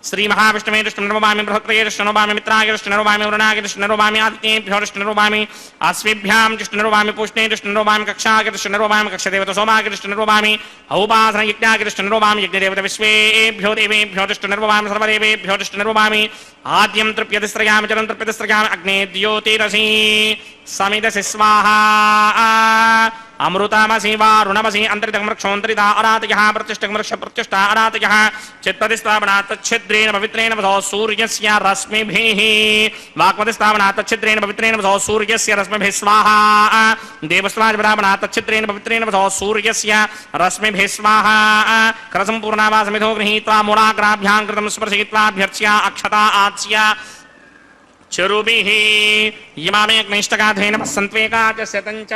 S1: श्रीमहाविष्णवे दृष्टनोवामि बृहत्प्रये दृष्टनोवामि मित्रागे दृष्टनोवामि वरुणागे दृष्टनोवामि आदित्येभ्यो दृष्टनोवामि अश्विभ्यां दृष्टनोवामि पुष्णे दृष्टनोवामि कक्षागे दृष्टनोवामि कक्षदेवता सोमागे दृष्टनोवामि औपासनयज्ञागे दृष्टनोवामि यज्ञदेवता विश्वेभ्यो देवेभ्यो दृष्टनोवामि सर्वदेवेभ्यो दृष्टनोवामि आद्यं तृप्यतिस्रयामि चरं तृप्यतिस्रयामि अग्ने द्योतिरसि समिदसि स्वाहा अमृतमसि वारुणमसि अन्तरितमृक्षोऽन्तरिता अरातयः प्रतिष्ठमृक्ष प्रतिष्ठा अरातयः चित्पतिस्थापनात् तच्छिद्रेण पवित्रेण वसो सूर्यस्य रश्मिभिः वाक्पतिस्थापनात् तच्छिद्रेण पवित्रेण वसो सूर्यस्य रश्मिभिः स्वाहा देवस्वाजपदापनात् तच्छिद्रेण पवित्रेण वसो सूर्यस्य रश्मिभिः स्वाहा करसम्पूर्णावासमिधो गृहीत्वा मूलाग्राभ्यां कृतं स्पर्शयित्वाभ्यर्च्य अक्षता आच्य चरुभिः इमामे अग्निष्टकाधेन सन्त्वेकाच शतञ्च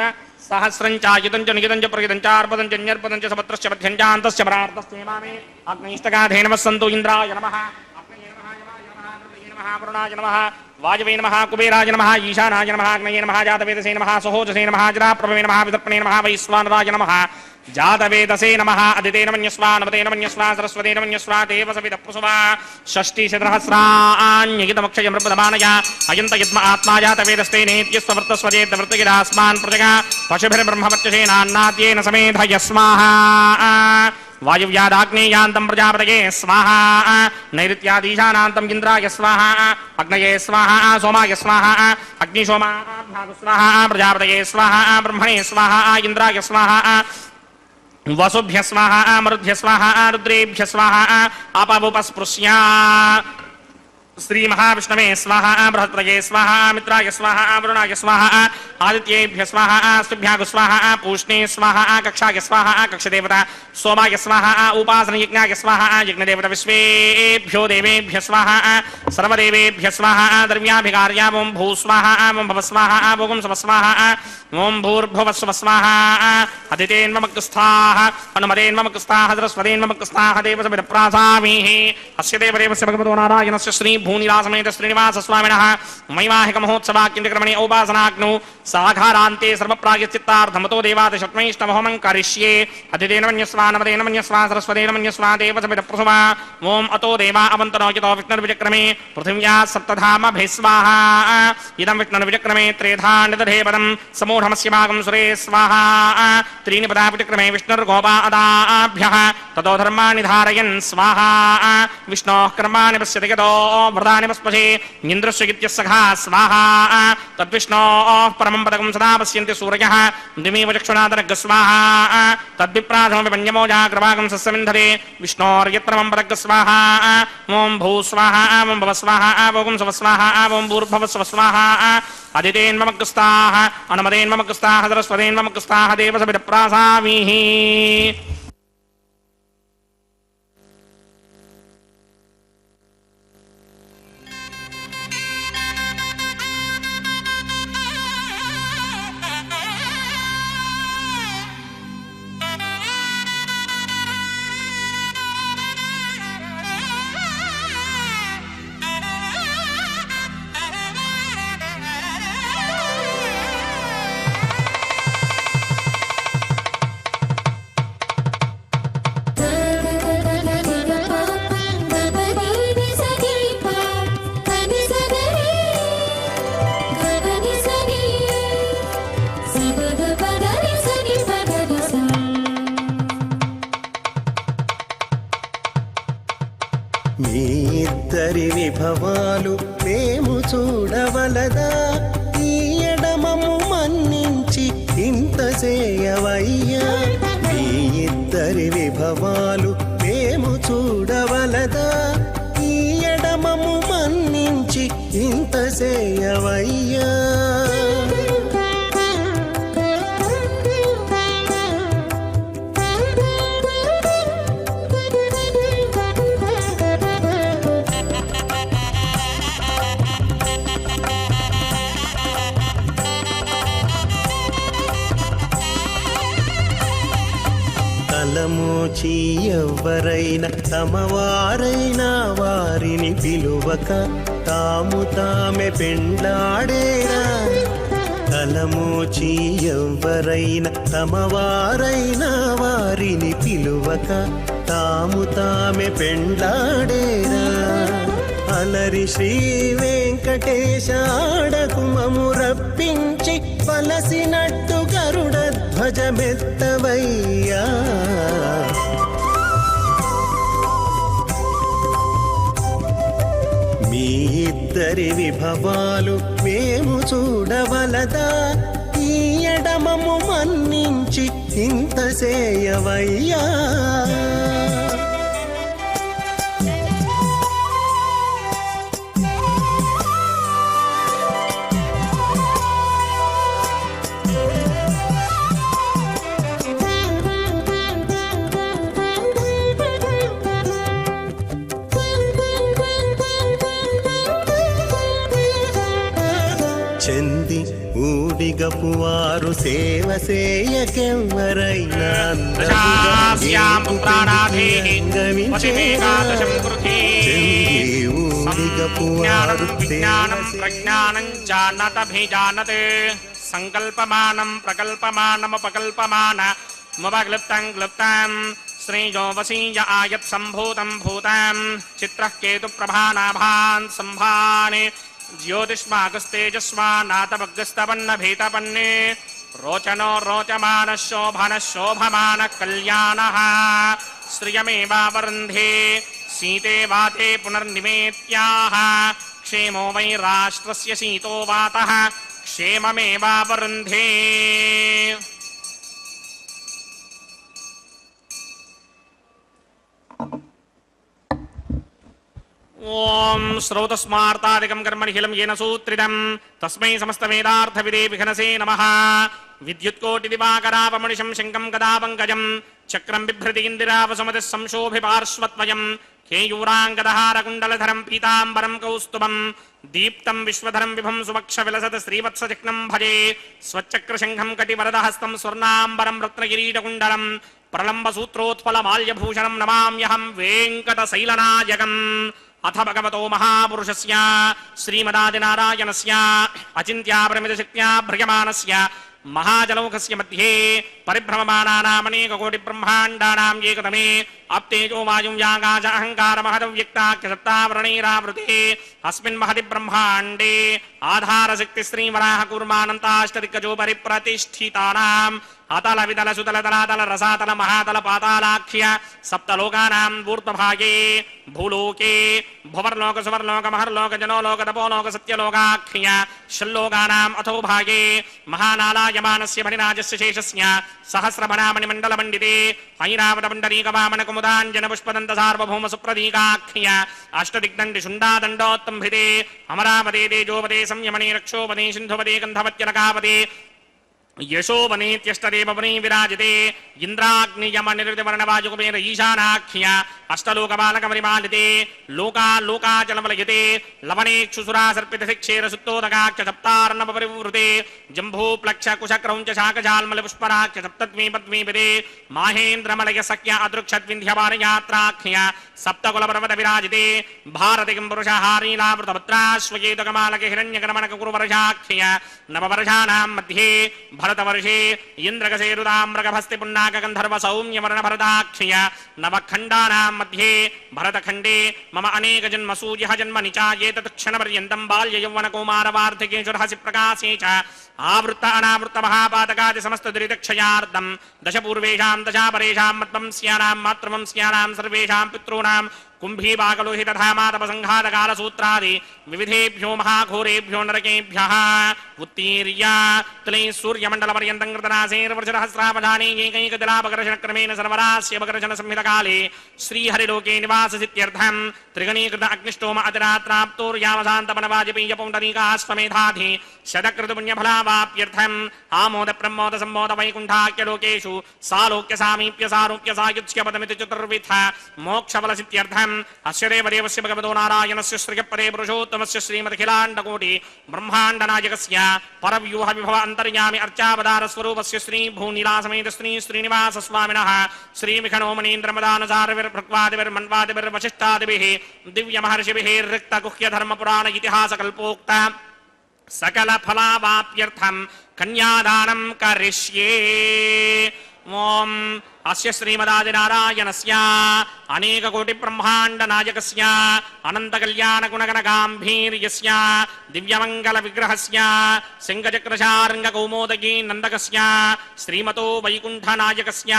S1: सहस्रञ्चायुतञ्च नियुतञ्च प्रयुतञ्च अर्पदञ्च न्यर्पदञ्च सपत्रश्च मध्यञ्चान्तश्च परार्धस्येमामे अग्निष्टकाधेन सन्तु इन्द्राय नमः अग्नये नमः यमाय नमः गणपतये नमः वरुणाय नमः वायवे नमः कुबेराय नमः ईशानाय नमः अग्नये नमः जातवेदसे नमः सहोजसे नमः जराप्रभवे नमः विदर्पणे नमः वैश्वानराय नमः जातवेदसे नमः अदितेन मन्यस्वा नमतेन मन्यस्वा सरस्वतेन मन्यस्वा देवसवितप्रसुवा षष्टिशतसहस्राण्यगितमक्षयमृतमानया अयन्त यद्म आत्मा जातवेदस्ते नेत्यस्ववर्तस्वजेतवर्तगिरास्मान् प्रजगा पशुभिर्ब्रह्मवर्चसेनान्नाद्येन समेधयस्माः वायुव्यादाग्नेयान्तं प्रजापतये स्वाहा नैऋत्यादीशानान्तं इन्द्राय स्वाहा अग्नये स्वाहा सोमाय स्वाहा अग्निशोमाभ्यां स्वाहा प्रजापतये स्वाहा ब्रह्मणे स्वाहा इन्द्राय स्वाहा वसुभ्य स्वाहा मरुद्भ्य स्वाहा रुद्रेभ्य स्वाहा आपावोपस्पृश्य श्री महाविष्णवे स्वाहा बृहत्प्रये स्वाहा मित्राय स्वाहा वरुणाय स्वाहा आदित्येभ्य स्वाहा अस्तुभ्याग स्वाहा पूष्णे स्वाहा कक्षाय स्वाहा कक्षदेवता सोमाय स्वाहा उपासनयज्ञाय स्वाहा यज्ञदेवता विश्वेभ्यो देवेभ्य स्वाहा सर्वदेवेभ्य स्वाहा द्रव्याभिकार्या ओं भू स्वाहा ओं भव स्वाहा भोगं स्व स्वाहा ओं भूर्भुवस्व स्वाहा अदितेन्वमक्तस्थाः अनुमतेन्वमक्तस्थाः सरस्वतेन्वमक्तस्थाः देवसविदप्रासामीः अस्य देवदेवस्य भगवतो नारायणस्य श्री भूनिलासमेत श्रीनिवास स्वामिनः मैवाहिक महोत्सवाक्यक्रमणे औपासनाग्नौ साघारान्ते सर्वप्रायश्चित्तार्थमतो देवादशत्मैष्टमहोमं करिष्ये अतिदेन मन्यस्वा नवदेन मन्यस्वा सरस्वतेन मन्यस्वा देवसमितप्रसवा ओम अतो देवा अवन्तनोचितो विष्णुर्विचक्रमे पृथिव्या सप्तधामभिः स्वाहा इदं विष्णुर्विचक्रमे त्रेधा निदधे पदं समूढमस्य भागं सुरे स्वाहा त्रीणि पदा विचक्रमे विष्णुर्गोपा अदाभ्यः ततो धर्माणि धारयन् स्वाहा विष्णोः कर्माणि पश्यति यतो व्रतानि पस्पशे इन्द्रस्य गित्यस्सखा स्वाहा तद्विष्णोः परमं पदकं सदा पश्यन्ति सूर्यः दिमेव चक्षुणादनग् स्वाहा तद्विप्राधमपि पञ्चमोजाग्रभागं सस्यमिन्धते विष्णोर्यत्परमं पदग् स्वाहा ॐ भू स्वाहा ॐ भव स्वाहा ॐ सव स्वाहा ॐ भूर्भुवः स्वः स्वाहा अदितेन्ममग्रस्ताः अनुमतेन्ममग्रस्ताः सरस्वतेन्ममग्रस्ताः देवसभिप्रासामीः
S3: మీ ఇద్దరి విభవాలు మేము చూడవలదా ఈ ఎడమము మన్నించి ఇంత చేయవయ్యా మీ ఇద్దరి విభవాలు మేము చూడవలదా ఈ ఎడమము మన్నించి ఇంత చేయవయ్యా తలమోచి ఎవ్వరైనా తమవారైనా వారిని పిలువక తాము తామే పెండ్లాడేరా తలమోచి ఎవ్వరైనా తమవారైనా వారిని పిలువక తాము తామే పెండ్లాడేరా అలరి శ్రీ వెంకటేశ ఆడకుమము రప్పించి పలసినట్టు గరుడ ధ్వజమెత్తవయ్యా మీ ఇద్దరి విభవాలు మేము చూడవలదా ఈ ఎడమము మన్నించి ఇంత చేయవయ్యా చెంది ఊడిగపు వారు సేవ సేయకెవ్వరైనా ఊడిగపు వారు
S1: ప్రజ్ఞానం జానతభిజానతే సంకల్పమానం ప్రకల్పమానమపకల్పమానముపక్లుప్తం క్లుప్తం శ్రీజో వసీయ ఆయత్ సంభూతం భూతం చిత్రః కేతు ప్రభానాభాన్ సంభానే ज्योतिष्मागस्तेजस्वानातभग्स्तपन्न रोचनो रोचमानः शोभनः शोभमानः कल्याणः श्रियमेवावरुन्धे सीते वाते पुनर्निमेत्याः क्षेमो वै राष्ट्रस्य सीतो वातः क्षेममेवावरुन्धे ओम श्रोतस्मार्तादिकं कर्मनिखिलं येन सूत्रितं तस्मै समस्तवेदार्थविदे विघ्नसे नमः विद्युत्कोटिदिवाकरापमणिशं शङ्कं गदापङ्कजं चक्रं बिभ्रतीन्द्रावसुमतिः संशोभिपार्श्वत्वयं केयूराङ्गदहारकुण्डलधरं पीताम्बरं कौस्तुभं दीप्तं विश्वधरं विभं सुवक्षविलसत् श्रीवत्सचिह्नं भजे स्वच्चक्रशङ्खं कटिवरदहस्तं स्वर्णाम्बरं रत्नकिरीटकुण्डलं प्रलम्बसूत्रोत्पलमाल्यभूषणं नमाम्यहं वेङ्कटशैलनायकम् अथ भगवतो महापुरुषस्य श्रीमदादिनारायणस्य अचिन्त्यापरिमितशक्त्या भ्रियमाणस्य महाजलौकस्य मध्ये परिभ्रममाणानामनेककोटिब्रह्माण्डानाम् एकतमे अप्तेजो वायुं यागाच अहङ्कार महदव्यक्ताख्य सत्तावरणैरावृते अस्मिन् महति ब्रह्माण्डे आधारशक्ति श्रीवराह कूर्मानन्ताष्टदिक्कजो परिप्रतिष्ठितानाम् अतल वितल सुतल तलातल रसातल महातल पातालाख्य सप्तलोकानां ऊर्ध्वभागे भूलोके भुवर्लोक सुवर्लोक महर्लोक जनोलोक तपोलोक सत्यलोकाख्य षल्लोकानाम् अथो भागे महानालायमानस्य भणिराजस्य शेषस्य सहस्रभणामणिमण्डलमण्डिते ऐरावतपुण्डरीकवामन कुमुदाञ्जन पुष्पदन्त सार्वभौम सुप्रदीकाख्य अष्टदिग्दण्डि शुण्डादण्डोत्तम्भिते अमरावते तेजोपदे संयमने रक्षोपदे सिन्धुपदे गन्धवत्यनकापदे यशोवनेत्यष्टदेवपने विराजते इन्द्राग्नियमनिर्वृतिवर्णवायुकुबेर ईशानाख्य अष्टलोकबालकमरिमालिते लोकालोकाचलमलयते लवणेक्षुसुरासर्पितशिक्षेरसुत्तोदकाख्य सप्तार्णवपरिवृते जम्भूप्लक्षकुशक्रौञ्च शाकजाल्मलपुष्पराख्य सप्तद्वीपद्वीपदे माहेन्द्रमलयसख्य अदृक्षद्विन्ध्यवारयात्राख्य सप्तकुलपर्वत विराजिते भारतिकं पुरुषहारीलावृतभद्राश्वकेतकमालक हिरण्यकर्मणककुरुवर्षाख्य नववर्षाणां मध्ये भरतवर्षे इन्द्रकसेरुदाम्रगभस्ति पुण्णाकगन्धर्व सौम्यवर्णभरताख्य नवखण्डानां मध्ये भरतखण्डे मम अनेकजन्मसूर्यः जन्मनि च एतत्क्षणपर्यन्तं बाल्ययौवनकौमारवार्धकेषुरहसि प्रकाशे च आवृत्त अनावृत्त महापातकादि समस्त दुरितक्षयार्दं दशपूर्वेषां दशापरेषां मद्वंस्यानां मातृवंस्यानां सर्वेषां पितॄणां कुम्भीबाकलोहित तथा मातपसंघातकालसूत्रादि विविधेभ्यो महाघोरेभ्यो नरकेभ्यः उत्तीर्य तुलैः सूर्यमण्डलपर्यन्तं कृतनासेर्वर्षसहस्रावधाने एकैकदिलापकर्षणक्रमेण सर्वरास्यपकर्षण संहितकाले श्रीहरिलोके निवाससित्यर्थं त्रिगणीकृत अग्निष्टोम अतिरात्राप्तोर्यावसान्तपनवाजपेयपौण्डरीकाश्वमेधाधि शतकृतपुण्यफलावाप्यर्थम् आमोद प्रमोद सम्मोद वैकुण्ठाख्यलोकेषु सालोक्य सामीप्य सारूप्य सायुज्य पदमिति चतुर्विध मोक्षफलसित्यर्थम् अस्य देवदेवस्य भगवतो नारायणस्य श्रियपदे पुरुषोत्तमस्य श्रीमदखिलाण्डकोटि ब्रह्माण्डनायकस्य परव्यूह विभव अन्तर्यामि अर्चावतार स्वरूपस्य श्री भूनीलासमेत श्री श्रीनिवास स्वामिनः श्रीमिखनो मनीन्द्रमदानचार्यविर्भक्वादिभिर्मन्वादिभिर्वशिष्टादिभिः दिव्यमहर्षिभिः रिक्तगुह्य धर्मपुराण इतिहासकल्पोक्त सकल फलावाप्यर्थं कन्यादानं करिष्ये। ओम अस्य श्रीमदादिनारायणस्य अनेककोटिब्रह्माण्डनायकस्य अनन्तकल्याणगुणगणगाम्भीर्यस्य दिव्यमङ्गलविग्रहस्य सिंहचक्रशार्ङ्गकौमोदगी नन्दकस्य श्रीमतो वैकुण्ठनायकस्य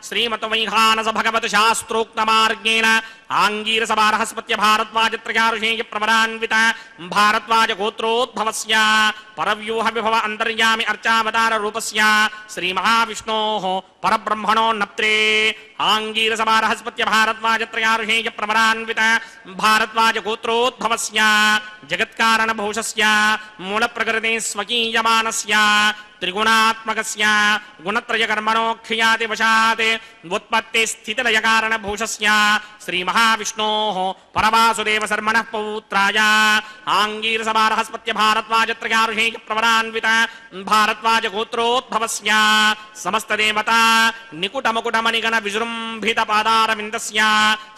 S1: श्रीमतो वैहानस भगवत् शास्त्रोक्तमार्गेण आङ्गीरसभारहस्पत्य भारद्वाजत्रयाऋषेय प्रवरान्वित भारद्वाज गोत्रोद्भवस्य परव्यूह विभव अन्तर्यामि अर्चावतार रूपस्य श्रीमहाविष्णोः परब्रह्मणो नप्त्रे आङ्गीरसभारहस्पत्य भारद्वाजत्रयाऋषेय प्रवरान्वित भारद्वाज गोत्रोद्भवस्य जगत्कारणभूषस्य मूलप्रकृते स्वकीयमानस्य त्रिगुणात्मकस्य गुणत्रयकर्मणोऽख्यातिवशात् उत्पत्तिस्थितिलयकारणभूषस्य श्रीमहाविष्णोः परवासुदेवशर्मणः पौत्राय आङ्गीरसभारहस्पत्य भारद्वाजत्रयाऋषेय प्रवरान्वित भारद्वाज गोत्रोद्भवस्य समस्तदेवता निकुटमुकुटमणिगण विजृम्भितपादारविन्दस्य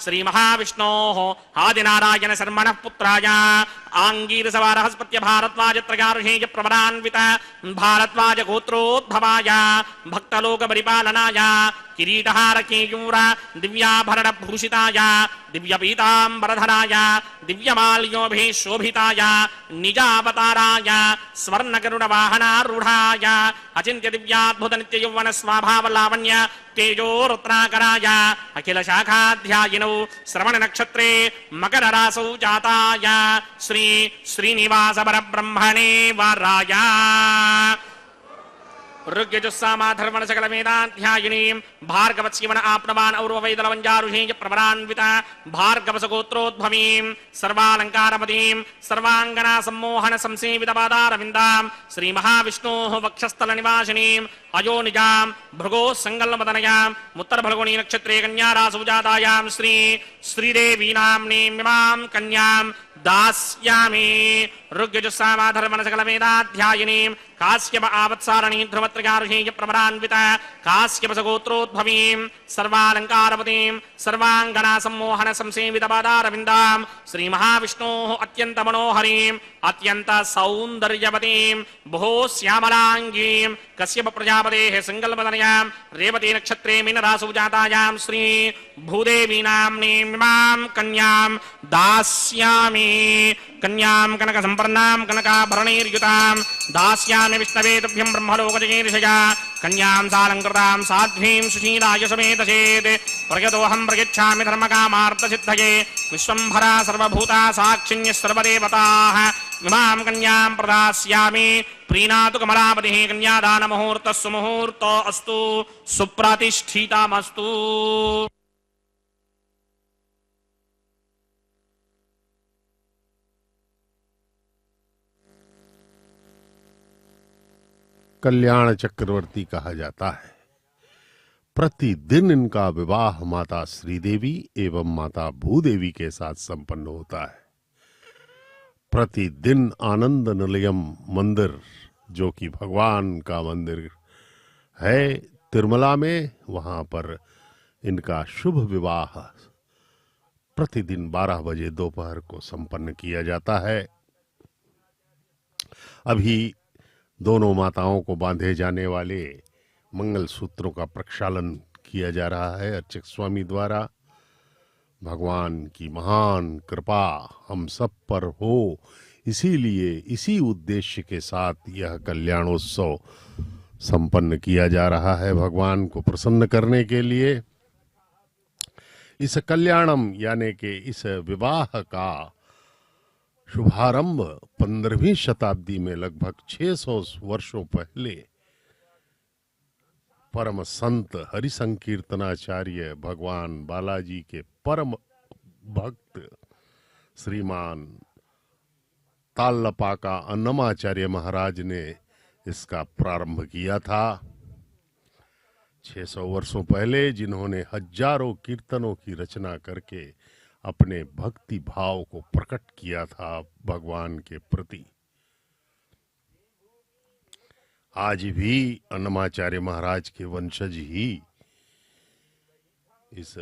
S1: श्रीमहाविष्णोः आदिनारायणशर्मणः पुत्राय आङ्गीरसभारहस्पत्य भारद्वाजत्रयाऋषेय प्रवरान्वित भारद्वाज गोत्रोद्भवाय भक्तलोकपरिपालनाय किरीटहारकेयूर दिव्याभरणभूषिताय दिव्यपीताम्बरधराय दिव्यमाल्योभिः शोभिताय निजावताराय स्वर्णगरुडवाहनारूढाय अचिन्त्य दिव्याद्भुत नित्ययौवन स्वाभावलावण्य तेजोरुद्राकराय अखिल शाखाध्यायिनौ श्रवण नक्षत्रे मकर रासौ जाताय श्री श्रीनिवास परब्रह्मणे वराय ऋग्यजुस्सामाधर्मण सकल वेदाध्यायिनीं भार्गवत्सीवन आप्नवान् और्ववैदलवञ्जारुषेय प्रवरान्विता भार्गवसगोत्रोद्भवीं सर्वालङ्कारमतीं सर्वाङ्गना सम्मोहन संसेवितपादारविन्दां श्रीमहाविष्णोः वक्षस्थलनिवासिनीं अयोनिजां भृगोः सङ्गल्मदनयाम् उत्तरफल्गुणी नक्षत्रे कन्यारासौ जातायां श्री श्रीदेवी नाम्नीमिमां कन्यां दास्यामि ऋग्यजुस्सामाधर्मणसकलवेदाध्यायिनीं काश्यप आवत्सारणीं ध्रुवत्रगार्हेय प्रभरान्विता काश्यपसगोत्रोद्भवीं सर्वालङ्कारवतीं सर्वाङ्गना सम्मोहन संसेवितपादारविन्दां श्रीमहाविष्णोः अत्यन्तमनोहरीम् अत्यन्तसौन्दर्यवतीं बहु श्यामलाङ्गीं कश्यप प्रजापतेः सिङ्गल्वदनयां रेवती नक्षत्रे मीनरासौ जातायां श्री भूदेवी नाम्नीं कन्यां दास्यामि कन्यां कनकसम्पन्नां कनकाभरणैर्युतां दास्यामि विष्णवे तुभ्यं ब्रह्मलोकजगीर्षया कन्यां सालङ्कृतां साध्वीं सुशीलाय समेतचेत् प्रयतोऽहं प्रयच्छामि धर्मकामार्थसिद्धये विश्वम्भरा सर्वभूता साक्षिण्यः सर्वदेवताः इमां कन्यां प्रदास्यामि प्रीणातु कमलापतिः कन्यादानमुहूर्तः सुमुहूर्तो अस्तु सुप्रतिष्ठितमस्तु।
S2: कल्याण चक्रवर्ती कहा जाता है। प्रतिदिन इनका विवाह माता श्रीदेवी एवं माता भूदेवी के साथ संपन्न होता है। प्रतिदिन आनंद निलयम मंदिर, जो कि भगवान का मंदिर है तिरुमला में, वहां पर इनका शुभ विवाह प्रतिदिन 12 बजे दोपहर को संपन्न किया जाता है। अभी दोनों माताओं को बांधे जाने वाले मंगल सूत्रों का प्रक्षालन किया जा रहा है अर्चक स्वामी द्वारा। भगवान की महान कृपा हम सब पर हो, इसीलिए इसी उद्देश्य के साथ यह कल्याणोत्सव संपन्न किया जा रहा है, भगवान को प्रसन्न करने के लिए। इस कल्याणम यानी कि इस विवाह का शुभारंभ 15वीं शताब्दी में लगभग 600 वर्षों पहले परम संत हरिसंकीर्तनाचार्य भगवान बालाजी के परम भक्त श्रीमान तालपाका अन्नमाचार्य महाराज ने इसका प्रारंभ किया था। 600 वर्षों पहले जिन्होंने हजारों कीर्तनों की रचना करके अपने भक्ति भाव को प्रकट किया था भगवान के प्रति। आज भी अन्नमाचार्य महाराज के वंशज ही इस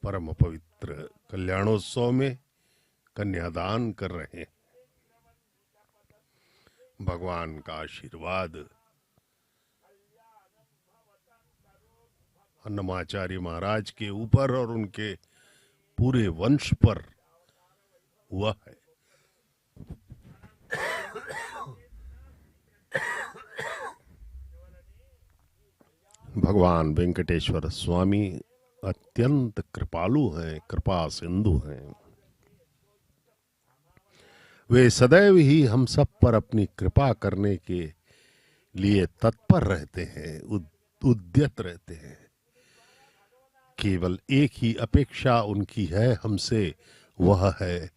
S2: परम पवित्र कल्याणोत्सव में कन्यादान कर रहे हैं। भगवान का आशीर्वाद अन्नमाचार्य महाराज के ऊपर और उनके पूरे वंश पर हुआ है। भगवान वेंकटेश्वर स्वामी अत्यंत कृपालु हैं, कृपा सिंधु हैं। वे सदैव ही हम सब पर अपनी कृपा करने के लिए तत्पर रहते हैं, उद्यत रहते हैं। केवल एक ही अपेक्षा उनकी है हमसे, वह है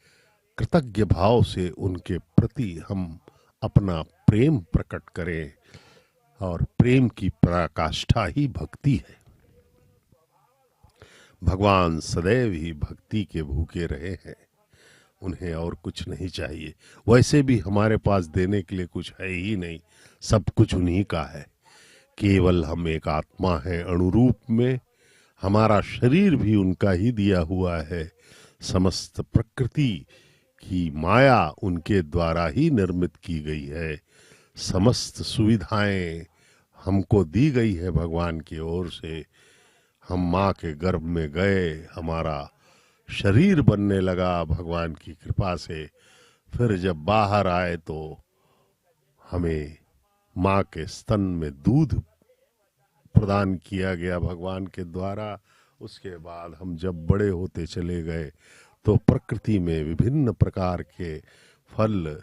S2: कृतज्ञ भाव से उनके प्रति हम अपना प्रेम प्रकट करें, और प्रेम की पराकाष्ठा ही भक्ति है। भगवान सदैव ही भक्ति के भूखे रहे हैं, उन्हें और कुछ नहीं चाहिए। वैसे भी हमारे पास देने के लिए कुछ है ही नहीं, सब कुछ उन्हीं का है। केवल हम एक आत्मा है अणुरूप में, हमारा शरीर भी उनका ही दिया हुआ है। समस्त प्रकृति की माया उनके द्वारा ही निर्मित की गई है। समस्त सुविधाएं हमको दी गई है भगवान की ओर से। हम माँ के गर्भ में गए, हमारा शरीर बनने लगा भगवान की कृपा से। फिर जब बाहर आए तो हमें माँ के स्तन में दूध प्रदान किया गया भगवान के द्वारा। उसके बाद हम जब बड़े होते चले गए तो प्रकृति में विभिन्न प्रकार के फल,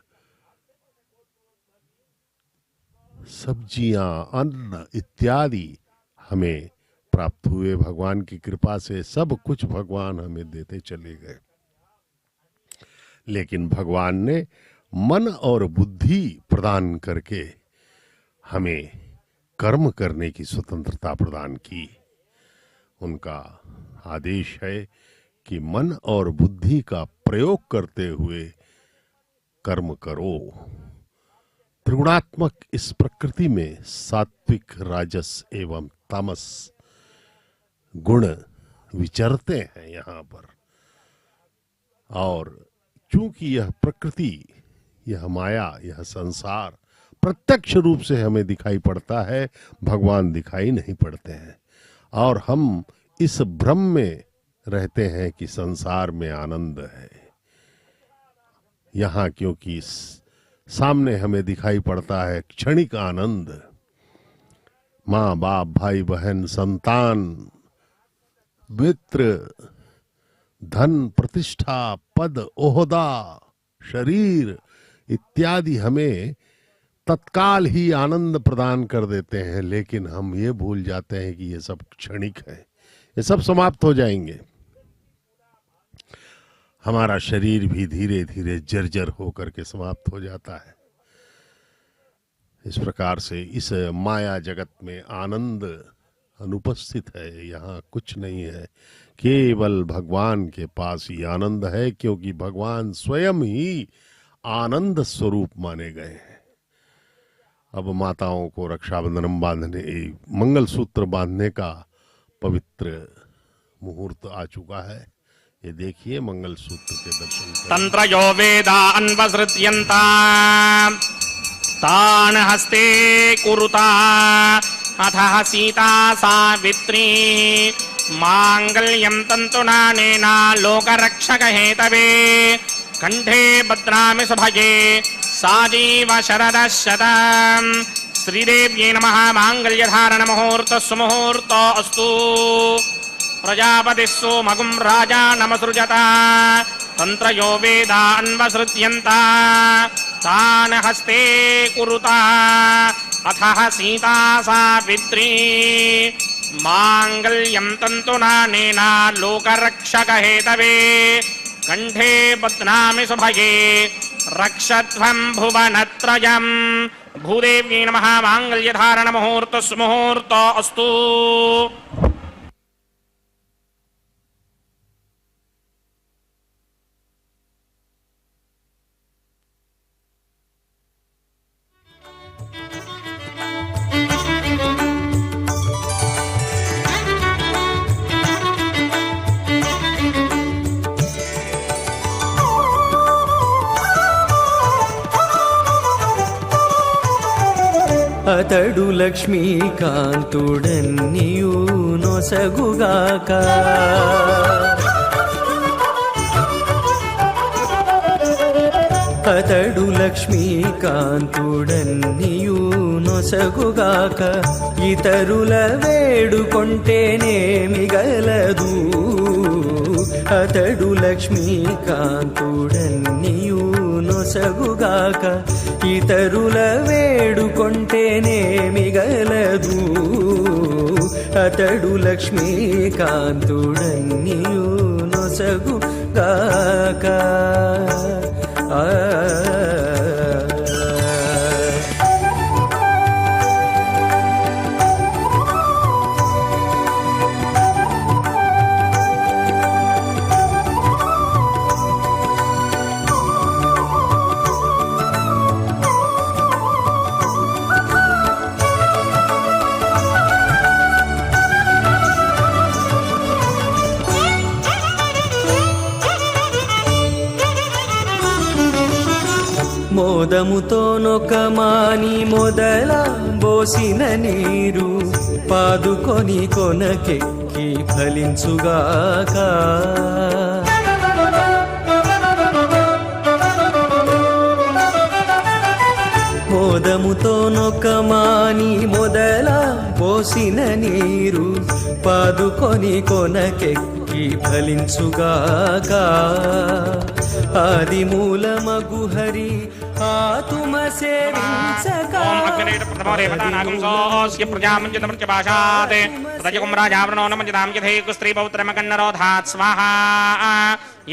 S2: सब्जियां, अन्न इत्यादि हमें प्राप्त हुए भगवान की कृपा से। सब कुछ भगवान हमें देते चले गए, लेकिन भगवान ने मन और बुद्धि प्रदान करके हमें कर्म करने की स्वतंत्रता प्रदान की। उनका आदेश है कि मन और बुद्धि का प्रयोग करते हुए कर्म करो। त्रिगुणात्मक इस प्रकृति में सात्विक, राजस एवं तामस गुण विचरते हैं यहाँ पर। और चूंकि यह प्रकृति, यह माया, यह संसार प्रत्यक्ष रूप से हमें दिखाई पड़ता है, भगवान दिखाई नहीं पड़ते हैं। और हम इस भ्रम में रहते हैं कि संसार में आनंद है। यहाँ क्योंकि सामने हमें दिखाई पड़ता है क्षणिक आनंद, माँ बाप, भाई बहन, संतान, मित्र, धन, प्रतिष्ठा, पद, ओहदा, शरीर इत्यादि हमें तत्काल ही आनंद प्रदान कर देते हैं, लेकिन हम ये भूल जाते हैं कि ये सब क्षणिक है, ये सब समाप्त हो जाएंगे। हमारा शरीर भी धीरे धीरे जर्जर होकर के समाप्त हो जाता है। इस प्रकार से इस माया जगत में आनंद अनुपस्थित है, यहाँ कुछ नहीं है, केवल भगवान के पास ही आनंद है, क्योंकि भगवान स्वयं ही आनंद स्वरूप माने गए हैं। अब माताओं को रक्षाबंधन बांधने, मंगल सूत्र बांधने का पवित्र मुहूर्त आ चुका है। ये देखिए मंगल सूत्र के दर्शन करें।
S1: तंत्रयो वेदा अन्वसृत्यन्ता तान् हस्ते कुरुता अथः सीता सावित्री मांगल्यं तन्तुनानेना लोकरक्षक हेतवे कंठे भद्रामि सुभगे साजीव शरदः शतम्। श्रीदेव्यै नमः। मांगल्यधारण मुहूर्त सुमुहूर्त अस्तु। प्रजापतिः सोमगुं राजा नमसृजत तंत्रयो वेदा अन्वसृत्यन्ता तान् हस्ते कुरुता अथः सीता सावित्री मांगल्यं तन्तुनानेना लोकरक्षक हेतवे कंठे बध्नामि सुभगे रक्षध्वं भुवनत्रयम्। भूदेव्यै नमः। मांगल्यधारण मुहूर्त सुमुहूर्त अस्तु।
S4: అతడు లక్ష్మీకాంతుడన్నియు నొసగుగాక అతడు లక్ష్మీకాంతుడన్నియు నొసగుగాక ఇతరుల వేడుకొంటేనేమి గలదు అతడు లక్ష్మీకాంతుడన్నియు నొసగుగాక ఇతరుల వేడుకొంటేనేమి గలదు అతడు లక్ష్మీకాంతుడన్నియు నొసగుగాక మోదముతోనొక మాని మొదల బోసిన నీరు పాదుకొని కొనకెక్కి ఫలించుగాక మోదముతోనొక మాని మొదల బోసిన నీరు పాదుకొని కొనకెక్కి ఫలించుగాక ఆది మూలమగు హరి ఆతుమ సేవించక
S1: ఓం అగ్నేయ ప్రథమోదేవతానాగం సోస్య ప్రజామంజితమృత్యభాషాత్ ప్రజకుం రాజావృణో నమంజితాం యథేకు స్త్రీ పౌత్రమకన్నరోధాత్ స్వాహా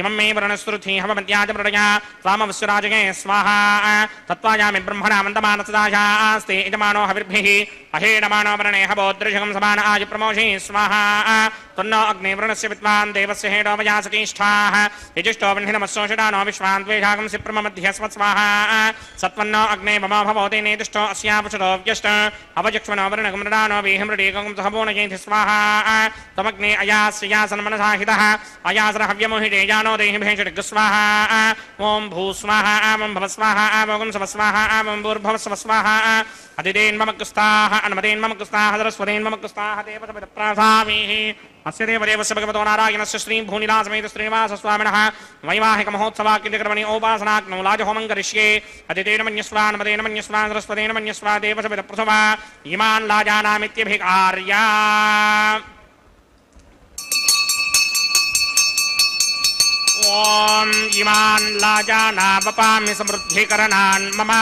S1: इमं मे वरुणस्तुरुथि हवमत्याज प्रडया स्वामवस्युराजगे स्वाहा तत्त्वायामि ब्रह्मणा मन्दमानसदाशास्ते यजमानो हविर्भिः अहेडमानो वरणे हवोदृशकं समान आयु प्रमोषे स्वाहा तन्नो अग्ने वरुणस्य विद्वान् देवस्य हेडो वयासकीष्ठाः यजिष्ठो वह्निनमस्सोषडानो विश्वान् द्वेषागं सिप्रमध्यस्मत् स्वाहा सत्वन्नो अग्ने मम भवोते नेतिष्ठो अस्यापुषतो व्यष्ट अवजक्ष्मनो वरुणगमृडानो वेहिमृडीकं सहवोनयेति स्वाहा तमग्ने अयास्यासन्मनसा हितः अयासरहव्यमोहिते जानो देहि भेषडिग स्वाहा ॐ भू स्वाहा ॐ भव स्वाहा ॐ सव स्वाहा ॐ भूर्भव स्व स्वाहा अदिदेन् मम कुस्ताः अन्मदेन् मम कुस्ताः सरस्वतेन् मम कुस्ताः देवसमिदप्रासामीः अस्य देवदेवस्य भगवतो नारायणस्य श्रीं भूनिलासमेत श्रीनिवासस्वामिनः वैवाहिकमहोत्सवाकिलकर्मणि औपासनाग्नौ लाजहोमं करिष्ये अदितेन मन्यस्वान् मदेन मन्यस्वान् सरस्वतेन मन्यस्वा देवसमिदप्रसवा इमान् लाजानामित्यभिकार्या ॐ इमान् लाजानावपामि समृद्धिकरणान् मम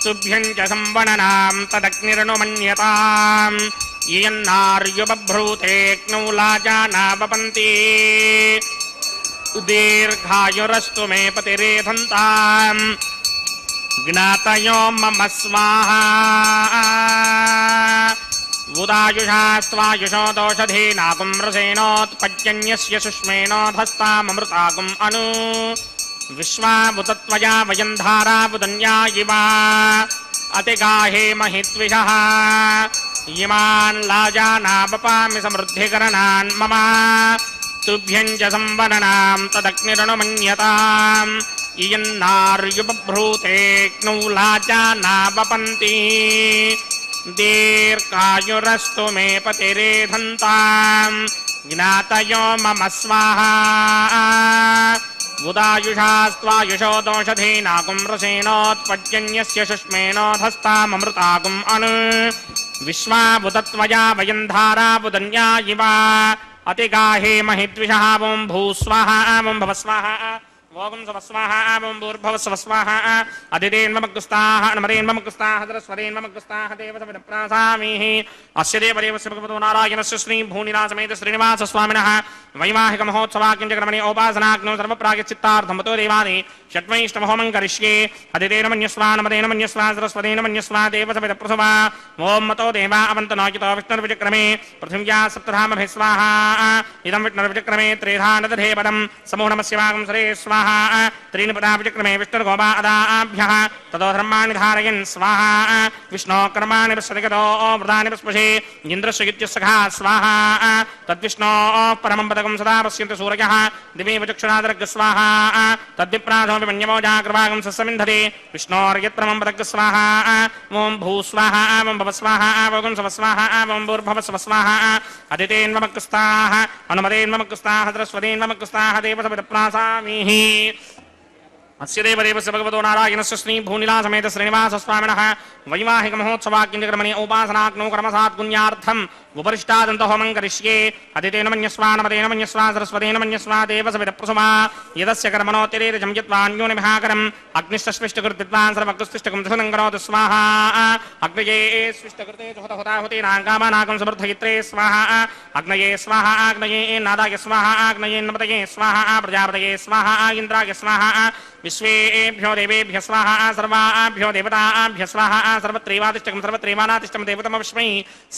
S1: तुभ्यं च संवणनां तदग्निरनुमन्यताम् इयन्नार्युबभ्रूतेऽग्नौ लाजानावपन्ति दीर्घायुरस्तु मे पतिरेधन्ताम् ज्ञातयो मम स्वाहा उदायुषा स्वायुषो दोषधीनाकुं रसेनोत्पद्यन्यस्य सुष्मेणोधस्ताममृताकुम् अनु विश्वावुतत्वया वयं धारावुदन्या इवा अतिगाहे महित्विषः इमान् लाजानावपामि समृद्धिकरणान् मम तुभ्यं च संवरणां तदग्निरनुमन्यताम् इयन्नार्युबभ्रूतेऽग्नौ लाजानावपन्ति दीर्घायुरस्तु मे पतिरेधन्ताम् ज्ञातयो मम स्वाहा उदायुषा स्वायुषो दोषधीनाकुं रसेनोत्पद्यन्यस्य सुष्मेणोधस्ताममृताकुम् अनु विश्वावुतत्वया वयं धारावुदन्या इवा अतिगाहे महिद्विषः ॐ भूस्वाहा ॐ भवस्वाहा ओम स्वस्वाहा ओम भूर्भुवस्वस्वाहा अदितेन मम कुस्ताः अन्मदेन मम कुस्ताः सरस्वतेन मम कुस्ताः देवसमिदप्रासामीः अस्य देवदेवस्य भगवतो नारायणस्य श्री भूनिलासमेत श्रीनिवासस्वामिनः वैवाहिकमहोत्सवाकिञ्चक्रमणि औपासनाग्नौ सर्वप्रायश्चित्तार्थं ततो देवानि षट्वैष्णवहोमं करिष्ये अदितेन मन्यस्वा अन्मदेन मन्यस्वा सरस्वतेन मन्यस्वा देवसमिदप्रसवा ओम मतो देवा अवन्तनायितो विष्णुर्विचक्रमे पृथिव्या सप्तधामभिः स्वाहा इदं विष्णुर्विचक्रमे त्रेधा नदधे पदं समूह नमस्य वागं सरे स्वाहा त्रीणि पदा विचक्रमे विष्णुर्गोपा अदाभ्यः ततो धर्माणि धारयन् स्वाहा विष्णो कर्माणि पश्यतिगतो वृदानि पस्पशे इन्द्रस्य इत्यस्सखा स्वाहा तद्विष्णो परमं पदकं सदा पश्यन्ति सूरयः दिवे वचक्षुरादर्ग स्वाहा तद्विप्राधोऽपि मन्यमो जाग्रभागं सस्समिन्धते विष्णोर्यत्रमं पदक स्वाहा ॐ भूस्वाहा ॐ भवस्वाहा ॐ स्वस्वाहा ॐ भूर्भवस्वस्वाहा अदितेन मम कुस्ताः अनुमदेन मम कुस्ताः सरस्वतेन मम कुस्ताः देवसमिदप्रासामीः अस्य देवदेवस्य भगवतो नारायणस्य श्री भूनिलासमेत श्रीनिवासस्वामिनः वैवाहिकमहोत्सवाकिञ्चक्रमणि औपासनाग्नौ कर्मसात्पुण्यार्थम् उपरिष्टादन्तहोमं करिष्ये अदितेन मन्यस्वा नमदेन मन्यस्वा सरस्वतेन मन्यस्वा देवसमिदप्रसमा यदस्य कर्मणोत्तिरेजं यत्वान्योनिभाकरम् अग्निष्टस्विष्टकृद्विद्वान् सर्वकृष्टिष्टकं धृतं करोतु स्वाहा अग्नये स्विष्टकृते जुहतहुताहुतीनाङ्कामानाकं समृद्धयित्रे स्वाहा अग्नये स्वाहा अग्नये नादाय स्वाहा अग्नये नमतये स्वाहा प्रजापतये स्वाहा इन्द्राय स्वाहा विश्वेभ्यो देवेभ्यः स्वाहा सर्वाभ्यो देवताभ्यः स्वाहा सर्वत्रैवातिष्ठकं सर्वत्रैवानातिष्ठं देवतमस्मै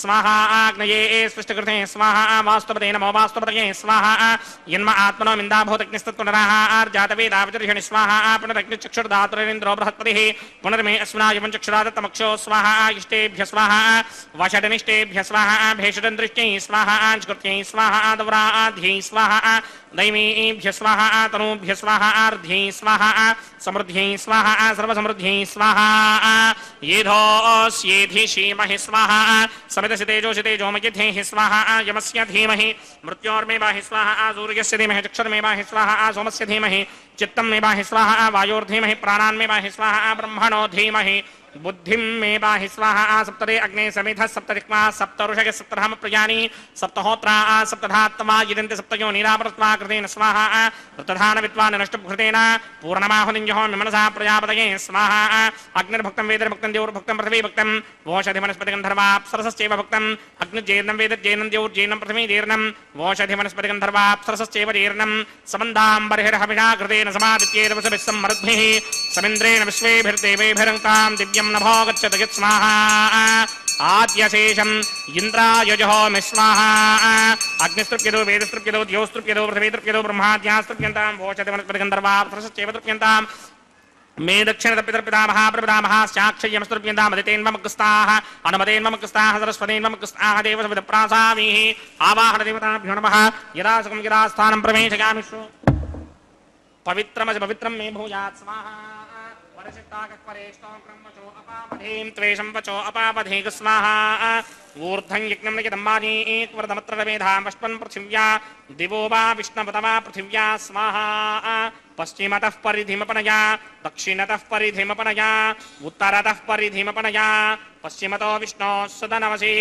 S1: स्वाहा आग्नये स्पष्टकृते स्वाहा वास्तवते नमो वास्तवतये स्वाहा यन्म आत्मनो मिन्दाभूतग्निस्तत्पुनराः आर्जातवेदावचर्षणि स्वाहा पुनरग्निचक्षुर्धातुरेन्द्रो बृहस्पतिः पुनर्मे अस्मनायवं चक्षुरादत्तमक्षो स्वाहा इष्टेभ्यः स्वाहा वषडनिष्टेभ्यः स्वाहा भेषडन्दृष्ट्यै स्वाहा अंशकृत्यै स्वाहा दवराध्यै स्वाहा दैवीभ्यः स्वाहा तनूभ्यः स्वाहा आर्ध्यै स्वाहा समृद्ध्यै स्वाहा सर्वसमृद्ध्यै स्वाहा येधोऽस्येधि श्रीमहि स्वाहा समितसितेजोषितेजो मयिद्धेः स्वाहा यमस्य धीमहि मृत्योर्मेवाहि स्वाहा सूर्यस्य धीमहि चक्षुर्मेवाहि स्वाहा सोमस्य धीमहि चित्तं मेवाहि स्वाहा वायोर्धीमहि प्राणान्मेवाहि स्वाहा ब्रह्मणो धीमहि बुद्धिं मे पाहि स्वाहा सप्तरे अग्ने समिधः सप्तरिक्मा सप्तऋषग सप्तधाम प्रजानि सप्तहोत्रा सप्तधात्मा यजन्ते सप्तयो नीरापरस्मा कृतेन स्वाहा ऋतधान विद्वान् नष्टभृतेन पूर्णमाहुनिञ्जहोमि मनसा प्रजापतये स्वाहा अग्निर्भक्तं वेदर्भक्तं देवोर्भक्तं पृथिवी भक्तं वोषधि वनस्पतिगन्धर्वाप्सरसश्चैव भक्तं अग्निर्जेर्नं वेदर्जेर्नं देवोर्जेर्नं पृथिवी जेर्नं वोषधि वनस्पतिगन्धर्वाप्सरसश्चैव जेर्नं समन्दां बर्हिर्हविषा कृतेन समादित्येरवसभिः सम्मरुद्भिः समिन्द्रेण विश्वेभिर्देवेभिरङ्कां दिव्यं नभो गच्छत यत्स्वाहा आद्यशेषम् इन्द्राय जहोमि स्वाहा अग्निस्तृप्यतो वेदस्तृप्यतो द्योस्तृप्यतो पृथिवीतृप्यतो ब्रह्माद्यास्तृप्यन्तां वोषधि वनस्पतिगन्धर्वाप्सरसश्चैव तृप्यन्तां मे दक्षिणतपितर्पितामह प्रपितामह साक्षय्यमस्तृप्यन्तामदितेन्वमग्रस्ताः अनुमतेन्वमग्रस्ताः सरस्वतेन्वमग्रस्ताः देवसविदप्रासामीः आवाहनदेवताभ्यो नमः यदा सुखं यदा स्थानं प्रवेशयामि पवित्रमज पवित्रं मे भूयात् स्वाहा वरसिक्ताकक्वरेष्टो ब्रह्मचो अपावधीं त्वेषं वचो अपावधीक स्वाहा ऊर्ध्वं यज्ञं नियतम्बानी एकवर्धमत्र रमेधां पश्पन् पृथिव्या दिवो वा विष्णवतमा पृथिव्या स्वाहा पश्चिमतः परिधिमपनया दक्षिणतः परिधिमपनया उत्तरतः परिधिमपनया पश्चिमतो विष्णोः सदनमसि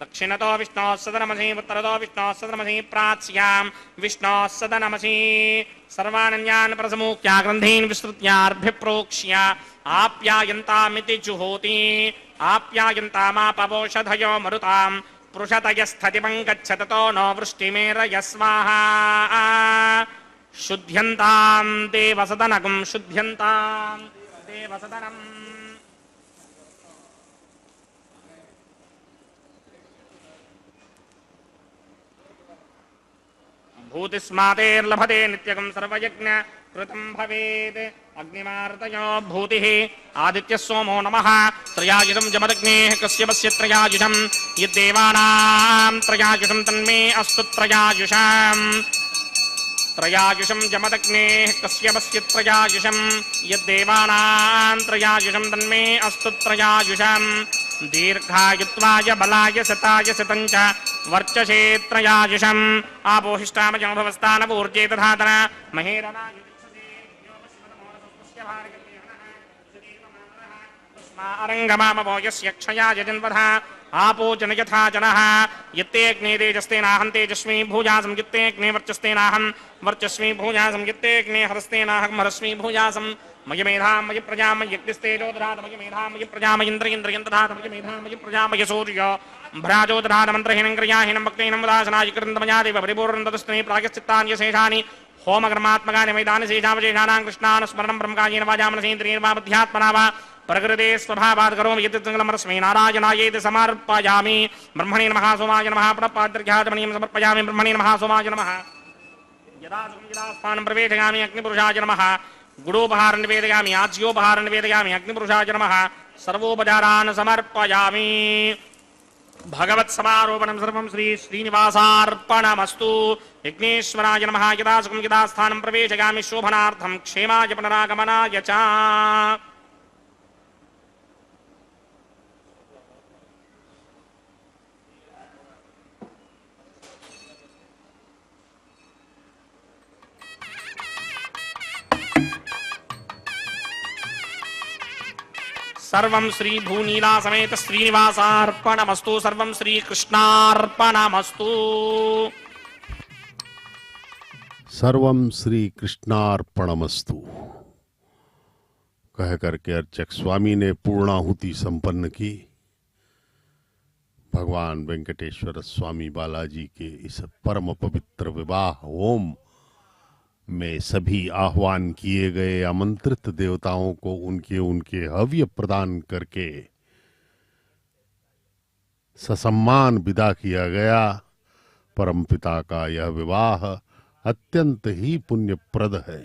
S1: दक्षिणतो विष्णोः सदनमसि उत्तरतो विष्णोः सदनमसि प्राच्यां विष्णोः सदनमसि सर्वानन्यान् प्रसमूख्या ग्रन्थीन् विस्तृत्यार्भिप्रोक्ष्य आप्यायन्तामिति जुहोति आप्यायन्तामापवोषधयो मरुतां पृषतयस्थतिमं गच्छततो नो वृष्टिमेरय स्वाहा शुद्ध्यन्तां देवसदनकं शुद्ध्यन्तां देवसदनम् भूतिस्मातेर्लभते नित्यकं सर्वयज्ञ कृतं भवेत् अग्निमार्तयो भूतिः आदित्यः सोमो नमः त्रयायुषं जमदग्नेः कश्यपस्य त्रयायुषं यद्देवानां त्रयायुषं तन्मे अस्तु त्रयायुषम् त्रयायुषं जमदग्नेः कश्यपस्य त्रयायुषं यद्देवानां त्रयायुषं तन्मे अस्तु त्रयायुषम् दीर्घायुत्वाय बलाय सताय सतञ्च वर्चसे त्रयायुषम् आपोहिष्टामजो भवस्तानपूर्जे तथातन महेरनाय अरङ्गमामवो यस्य क्षयाय जन्वधः आपो जन यथा जनः यत्ते अग्ने तेजस्तेनाहं तेजस्वी भूयासं यत्ते अग्ने वर्चस्तेनाहं वर्चस्वी भूयासं यत्ते अग्ने हरस्तेनाहं हरस्वी भूयासं मयि मेधां मयि प्रजां मयि यज्ञस्तेजो दधात मयि मेधां मयि प्रजां मयि इन्द्रियं दधात मयि मेधां मयि प्रजां मयि सूर्यो भ्राजो दधात मन्त्रहीनं क्रियाहीनं भक्तिहीनं उदासनाय कृतमया देव परिपूर्णं तदस्मै प्रागश्चित्तानि शेषानि होमकर्मात्मकानि मैदानि शेषावशेषाणां कृष्णान् स्मरणं ब्रह्मकायेन वाचा मनसेन्द्रियेण वा बुद्ध्यात्मना वा प्रकृते स्वभावात् करोमि यत् मंगलमस्मै नारायणायेति समर्पयामि ब्रह्मणे नमः सोमाय नमः प्रणपाद्यर्घ्याचमनीयं समर्पयामि ब्रह्मणे नमः सोमाय नमः यदा सुखं यदा स्थानं प्रवेशयामि अग्निपुरुषाय नमः गुडोपहारं निवेदयामि आज्योपहारं निवेदयामि अग्निपुरुषाय नमः सर्वोपचारान् समर्पयामि भगवत्समारोपणं सर्वं श्री श्रीनिवासार्पणमस्तु यज्ञेश्वराय नमः यदा सुखं यदा स्थानं प्रवेशयामि शोभनार्थं क्षेमाय पुनरागमनाय च सर्वं श्री भूनीला समेत श्रीनिवासार्पणमस्तु सर्वं श्री कृष्णार्पणमस्तु
S2: सर्वम श्री कृष्णार्पणमस्तु कह करके अर्चक स्वामी ने पूर्णाहुति संपन्न की। भगवान वेंकटेश्वर स्वामी बालाजी के इस परम पवित्र विवाह होम में सभी आह्वान किए गए आमंत्रित देवताओं को उनके उनके हव्य प्रदान करके ससम्मान विदा किया गया। परमपिता का यह विवाह अत्यंत ही पुण्यप्रद है।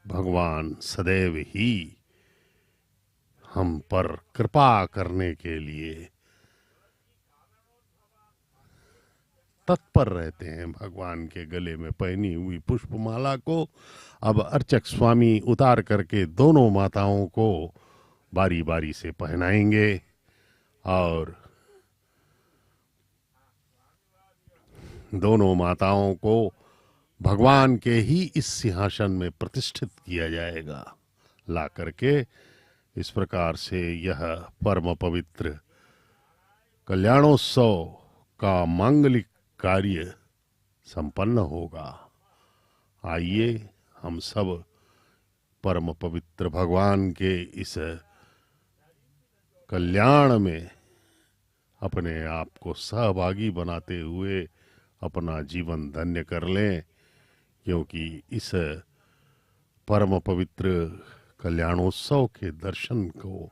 S2: भगवान सदैव ही हम पर कृपा करने के लिए तत्पर रहते हैं। भगवान के गले में पहनी हुई पुष्पमाला को अब अर्चक स्वामी उतार करके दोनों माताओं को बारी बारी से पहनाएंगे और दोनों माताओं को भगवान के ही इस सिंहासन में प्रतिष्ठित किया जाएगा। ला करके इस प्रकार से यह परम पवित्र कल्याणोत्सव का मांगलिक कार्य संपन्न होगा। आइए हम सब परम पवित्र भगवान के इस कल्याण में अपने आप को सहभागी बनाते हुए अपना जीवन धन्य कर लें, क्योंकि इस परम पवित्र कल्याणोत्सव के दर्शन को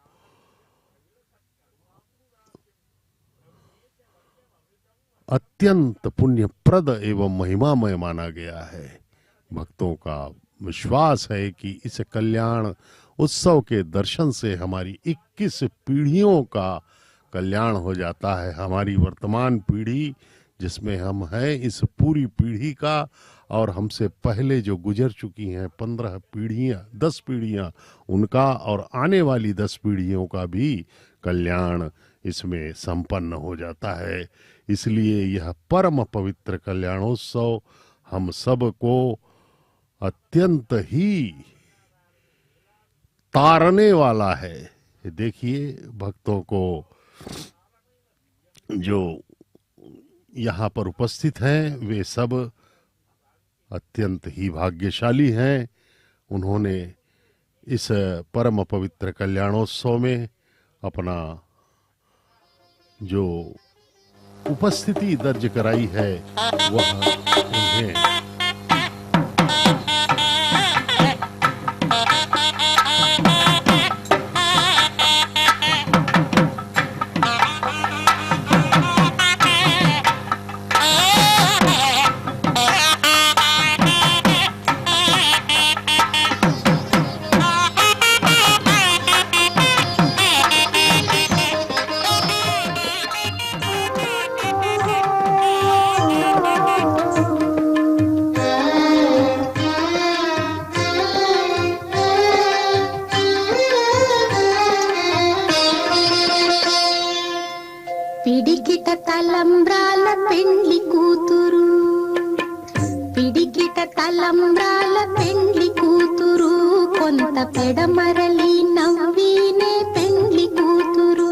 S2: अत्यंत पुण्यप्रद एवं महिमामय माना गया है। भक्तों का विश्वास है कि इस कल्याण उत्सव के दर्शन से हमारी 21 पीढ़ियों का कल्याण हो जाता है। हमारी वर्तमान पीढ़ी जिसमें हम हैं, इस पूरी पीढ़ी का और हमसे पहले जो गुजर चुकी हैं 15 पीढ़ियां, 10 पीढ़ियां, उनका और आने वाली 10 पीढ़ियों का भी कल्याण इसमें संपन्न हो जाता है। इसलिए यह परम पवित्र कल्याणोत्सव हम सब को अत्यंत ही तारने वाला है। देखिए, भक्तों को जो यहाँ पर उपस्थित हैं वे सब अत्यंत ही भाग्यशाली हैं। उन्होंने इस परम पवित्र कल्याणोत्सव में अपना जो उपस्थिति दर्ज कराई है वह उन्हें
S5: పిడికిట తలంబ్రాల పెండ్లి కూతురు, పిడికిట తలంబ్రాల పెండ్లి కూతురు, కొంత పెడమరలి నవ్వినే పెండ్లి కూతురు.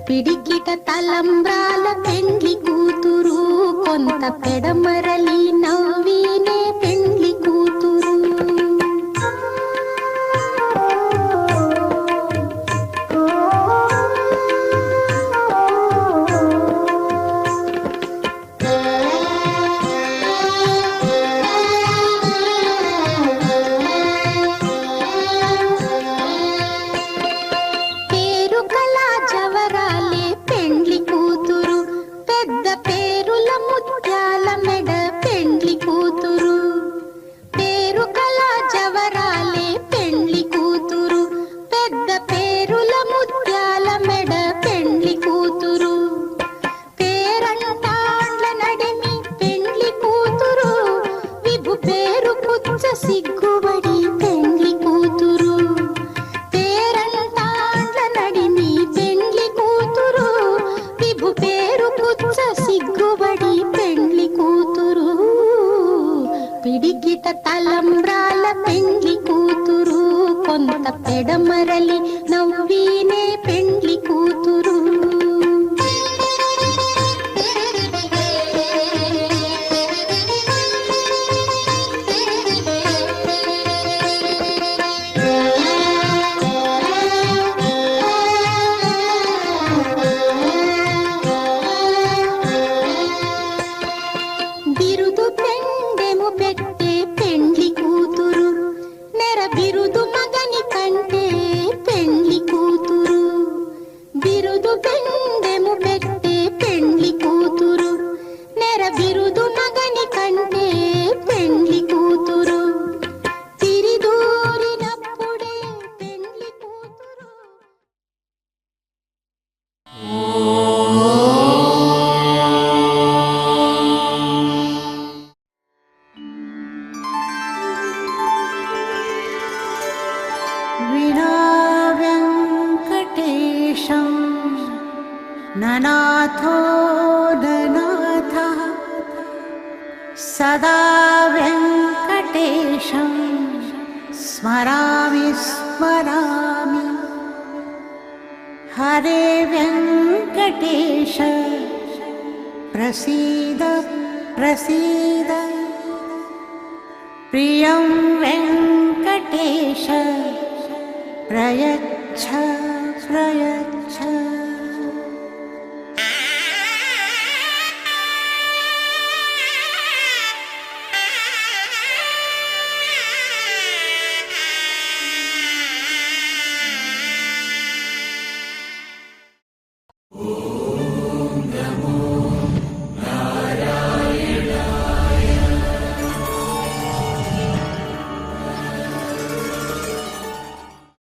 S5: పిడికిట తలంబ్రాల పెండ్లి కూతురు, కొంత పెడమరలి నవ్వినే పెండ్లి కూతురు. సిగ్గుబడి పెండ్లి కూతురు, పేరంటాండ్ల నడిమి పెండ్లి కూతురు, విభు పేరు పుచ్చ సిగ్గుబడి పెండ్లి కూతురు. పిడికిట తలంబ్రాల పెండ్లి కూతురు, కొంత పెడమరలి నవ్వినే పెండ్లి కూతురు. బిరుదు పెండెము పెట్టే పెండ్లి కూతురు, నెర బిరుదు మగని కంటే పెండ్లి కూతురు. బిరుదు పెండెము పెట్టే పెండ్లి కూతురు, నెర బిరుదు మగని కంటే పెండ్లి కూతురు. తిరిదూరినప్పుడే పెండ్లి కూతురు.
S6: विना वेङ्कटेशं ननाथो ननाथः, सदा वेङ्कटेशं स्मरामि
S5: स्मरामि हरे वेङ्कटेश प्रसीद प्रसीद प्रियं वेङ्कटेश प्रयच्छ प्रयच्छ